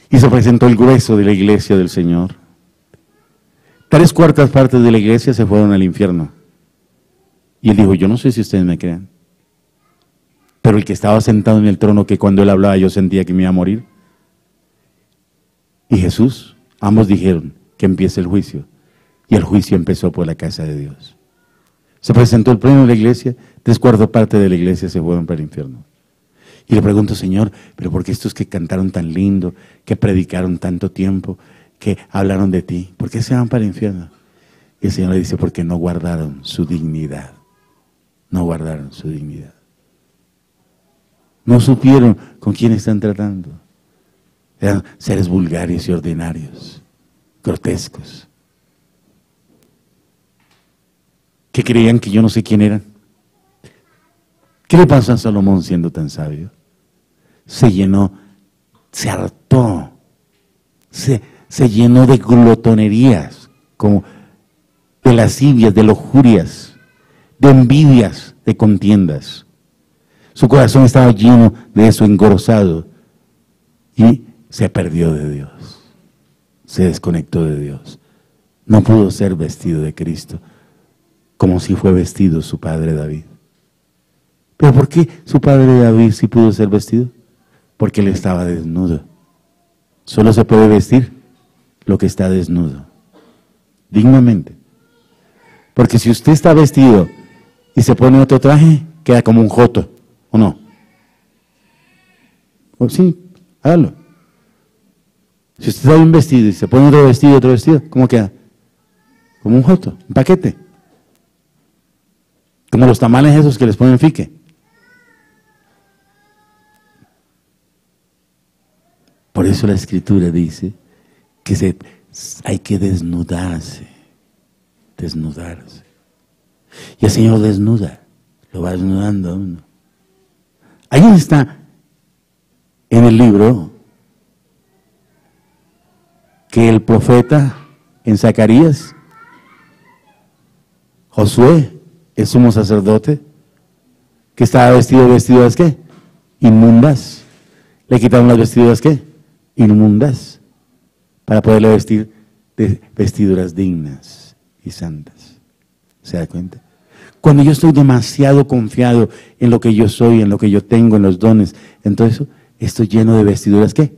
y se presentó el grueso de la iglesia del Señor, 3/4 partes de la iglesia se fueron al infierno. Y él dijo, yo no sé si ustedes me crean, pero el que estaba sentado en el trono, que cuando él hablaba yo sentía que me iba a morir, y Jesús, ambos dijeron que empiece el juicio. Y el juicio empezó por la casa de Dios. Se presentó el pleno de la iglesia, 3/4 partes de la iglesia se fueron para el infierno. Y le pregunto, Señor, ¿pero por qué estos que cantaron tan lindo, que predicaron tanto tiempo, que hablaron de ti, por qué se van para el infierno? Y el Señor le dice, porque no guardaron su dignidad. No guardaron su dignidad. No supieron con quién están tratando. Eran seres vulgares y ordinarios, grotescos, que creían que yo no sé quién eran. ¿Qué le pasó a Salomón siendo tan sabio? Se llenó, se hartó, se llenó de glotonerías, como de lascivias, de lujurias, de envidias, de contiendas. Su corazón estaba lleno de eso, engrosado, y se perdió de Dios, se desconectó de Dios. No pudo ser vestido de Cristo, como si fue vestido su padre David. ¿Pero por qué su padre David sí pudo ser vestido? Porque él estaba desnudo. Solo se puede vestir lo que está desnudo, dignamente. Porque si usted está vestido y se pone otro traje, queda como un joto, ¿o no? ¿O sí? Hágalo. Si usted está bien vestido y se pone otro vestido, ¿cómo queda? Como un joto, un paquete. Como los tamales esos que les ponen fique. Por eso la Escritura dice que hay que desnudarse. Desnudarse. Y el Señor desnuda, lo va desnudando a uno. Ahí está en el libro que el profeta en Zacarías, Josué, el sumo sacerdote, que estaba vestiduras ¿qué? Inmundas. Le quitaron las vestiduras ¿qué? Inmundas, para poderle vestir de vestiduras dignas y santas. ¿Se da cuenta? Cuando yo estoy demasiado confiado en lo que yo soy, en lo que yo tengo, en los dones, entonces estoy lleno de vestiduras ¿qué?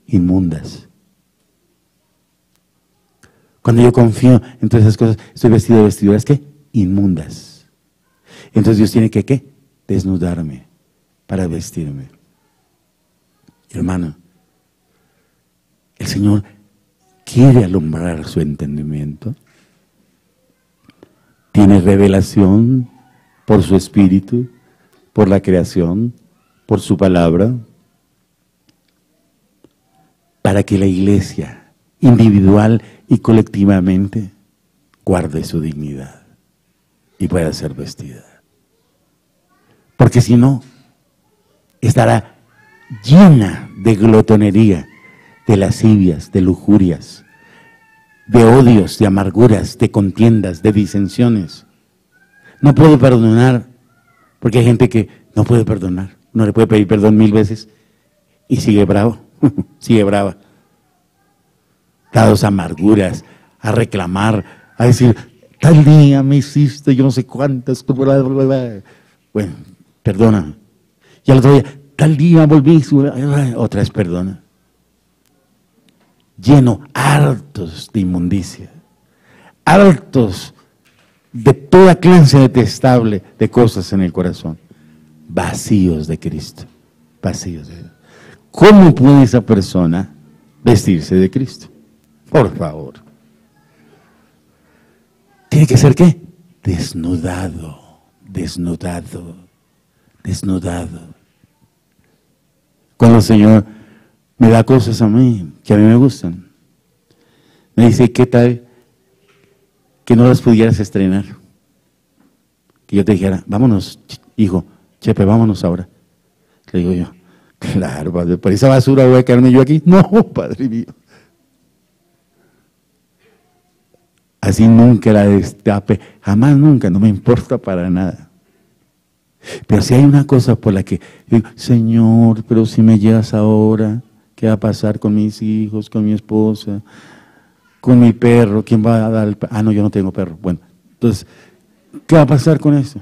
Inmundas. Cuando yo confío en todas esas cosas, estoy vestido de vestiduras ¿qué? Inmundas. Entonces Dios tiene que ¿qué? Desnudarme para vestirme. Hermano, el Señor quiere alumbrar su entendimiento. Tiene revelación por su Espíritu, por la creación, por su palabra, para que la iglesia, individual y colectivamente, guarde su dignidad y pueda ser vestida. Porque si no, estará llena de glotonería, de lascivias, de lujurias, de odios, de amarguras, de contiendas, de disensiones. No puede perdonar, porque hay gente que no puede perdonar. No le puede pedir perdón 1000 veces y sigue bravo, sigue brava. Dados amarguras, a reclamar, a decir, tal día me hiciste yo no sé cuántas, bueno, perdona. Y al otro día, tal día volví, otra vez perdona. Lleno, hartos de inmundicia, hartos de toda clase detestable de cosas en el corazón, vacíos de Cristo, vacíos de Dios. ¿Cómo puede esa persona vestirse de Cristo? Por favor. Tiene que ser ¿qué? Desnudado, desnudado, desnudado. Cuando el Señor me da cosas a mí, que a mí me gustan. Me dice, ¿qué tal que no las pudieras estrenar? Que yo te dijera, vámonos, hijo, Chepe, vámonos ahora. Le digo yo, claro, padre, por esa basura voy a quedarme yo aquí. No, Padre mío. Así nunca la destape, jamás, nunca, no me importa para nada. Pero si hay una cosa por la que digo, Señor, pero si me llegas ahora, ¿qué va a pasar con mis hijos, con mi esposa, con mi perro? ¿Quién va a dar el perro? Ah, no, yo no tengo perro. Bueno, entonces, ¿qué va a pasar con eso?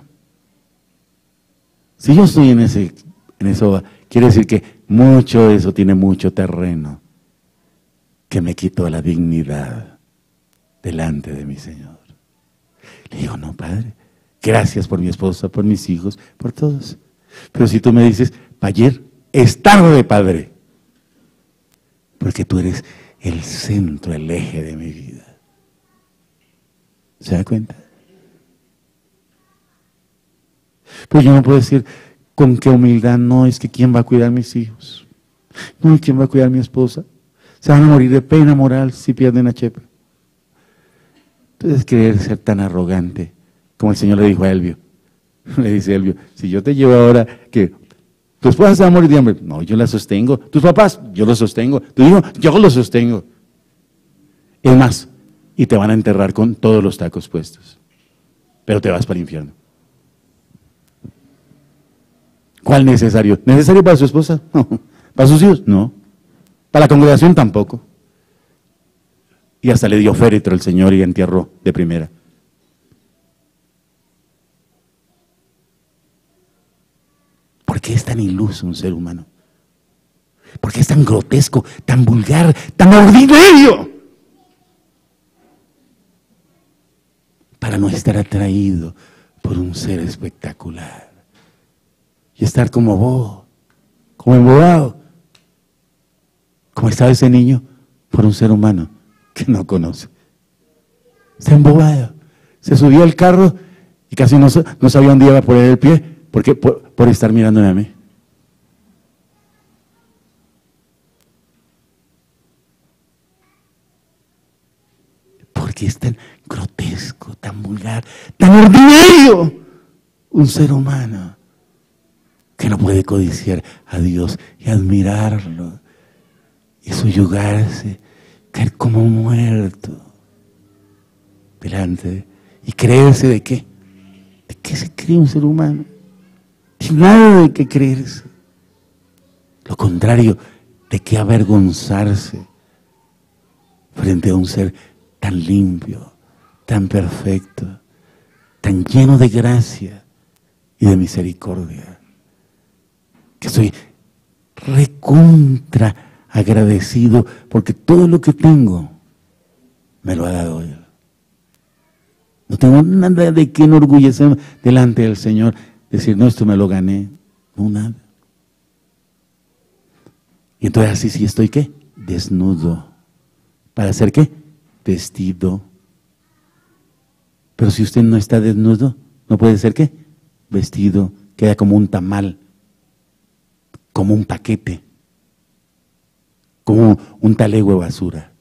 Si yo estoy en eso, quiere decir que mucho de eso tiene mucho terreno que me quitó la dignidad delante de mi Señor. Le digo, no, Padre, gracias por mi esposa, por mis hijos, por todos. Pero si tú me dices, ayer es tarde, Padre, porque tú eres el centro, el eje de mi vida. ¿Se da cuenta? Pues yo no puedo decir con qué humildad, no, es que ¿quién va a cuidar a mis hijos? No, ¿quién va a cuidar a mi esposa? Se van a morir de pena moral si pierden a Chepe. Entonces, querer ser tan arrogante, como el Señor le dijo a Elvio. Le dice a Elvio, si yo te llevo ahora, que tu esposa se va a morir de hambre. No, yo la sostengo. Tus papás, yo los sostengo. Tu hijo, yo los sostengo. Es más, y te van a enterrar con todos los tacos puestos. Pero te vas para el infierno. ¿Cuál necesario? ¿Necesario para su esposa? No. ¿Para sus hijos? No. Para la congregación tampoco. Y hasta le dio féretro el Señor y entierró de primera. ¿Por qué es tan iluso un ser humano? ¿Por qué es tan grotesco, tan vulgar, tan ordinario? Para no estar atraído por un ser espectacular. Y estar como bobo, como embobado. Como estaba ese niño por un ser humano que no conoce. Está embobado. Se subió al carro y casi no sabía dónde iba a poner el pie. ¿Por qué? Por estar mirándome a mí. ¿Por qué es tan grotesco, tan vulgar, tan ordinario un ser humano que no puede codiciar a Dios y admirarlo y subyugarse, caer como muerto delante y creerse de qué? ¿De qué se cree un ser humano? De nada de qué creerse. Lo contrario, de qué avergonzarse frente a un ser tan limpio, tan perfecto, tan lleno de gracia y de misericordia, que soy recontra agradecido porque todo lo que tengo me lo ha dado Él. No tengo nada de qué enorgullecerme delante del Señor, decir, no, esto me lo gané, no, nada. Y entonces así sí estoy, ¿qué? Desnudo. ¿Para hacer qué? Vestido. Pero si usted no está desnudo, ¿no puede ser qué? Vestido. Queda como un tamal, como un paquete, como un talego de basura.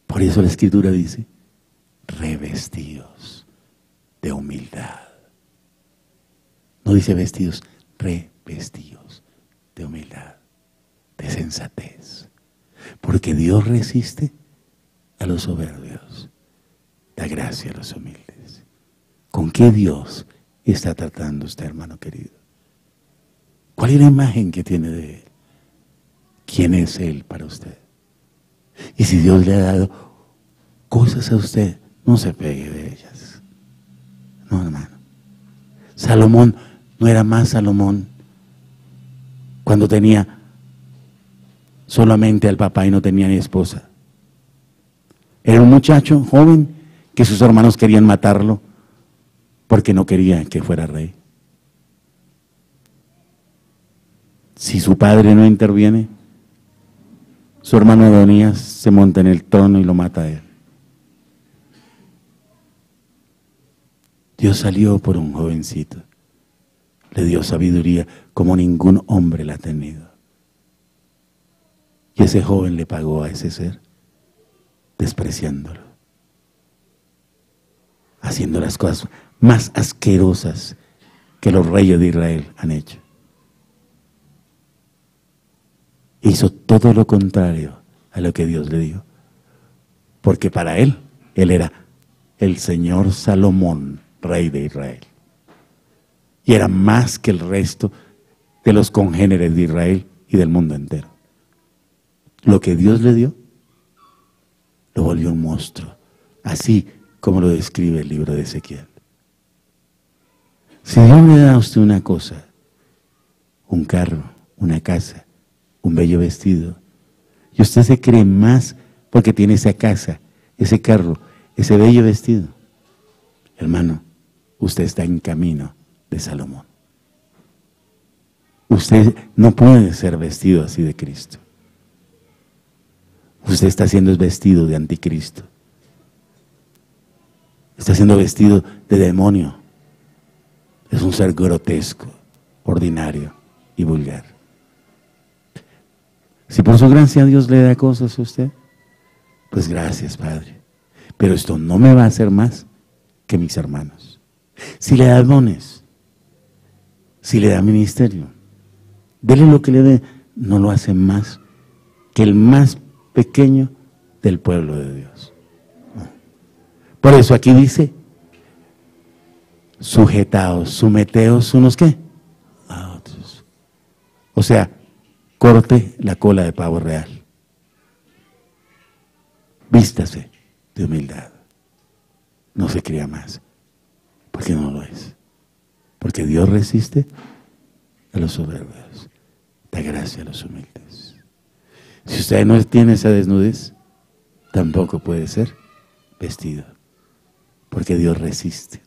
Por eso la Escritura dice, revestidos de humildad. No dice vestidos, revestidos de humildad, de sensatez. Porque Dios resiste a los soberbios, da gracia a los humildes. ¿Con qué Dios está tratando usted, hermano querido? ¿Cuál es la imagen que tiene de Él? ¿Quién es Él para usted? Y si Dios le ha dado cosas a usted, no se pegue de ellas. No, hermano. Salomón no era más Salomón cuando tenía solamente al papá y no tenía ni esposa. Era un muchacho joven que sus hermanos querían matarlo porque no quería que fuera rey. Si su padre no interviene, su hermano Adonías se monta en el trono y lo mata a él. Dios salió por un jovencito le dio sabiduría como ningún hombre la ha tenido. Y ese joven le pagó a ese ser, despreciándolo, haciendo las cosas más asquerosas que los reyes de Israel han hecho. Hizo todo lo contrario a lo que Dios le dio, porque para él era el señor Salomón, rey de Israel, y era más que el resto de los congéneres de Israel y del mundo entero. Lo que Dios le dio, lo volvió un monstruo, así como lo describe el libro de Ezequiel. Si Dios le da a usted una cosa, un carro, una casa, un bello vestido, y usted se cree más porque tiene esa casa, ese carro, ese bello vestido, hermano, usted está en camino de Salomón. Usted no puede ser vestido así de Cristo. Usted está siendo vestido de anticristo. Está siendo vestido de demonio. Es un ser grotesco, ordinario y vulgar. Si por su gracia Dios le da cosas a usted, pues gracias, Padre. Pero esto no me va a hacer más que mis hermanos. Si le da dones, si le da ministerio, dele lo que le dé, no lo hace más que el más pequeño del pueblo de Dios. Por eso aquí dice, sujetaos, someteos unos ¿qué? A otros. O sea, corte la cola de pavo real. Vístase de humildad. No se crea más, porque no lo es. Porque Dios resiste a los soberbios, da gracia a los humildes. Si usted no tiene esa desnudez, tampoco puede ser vestido, porque Dios resiste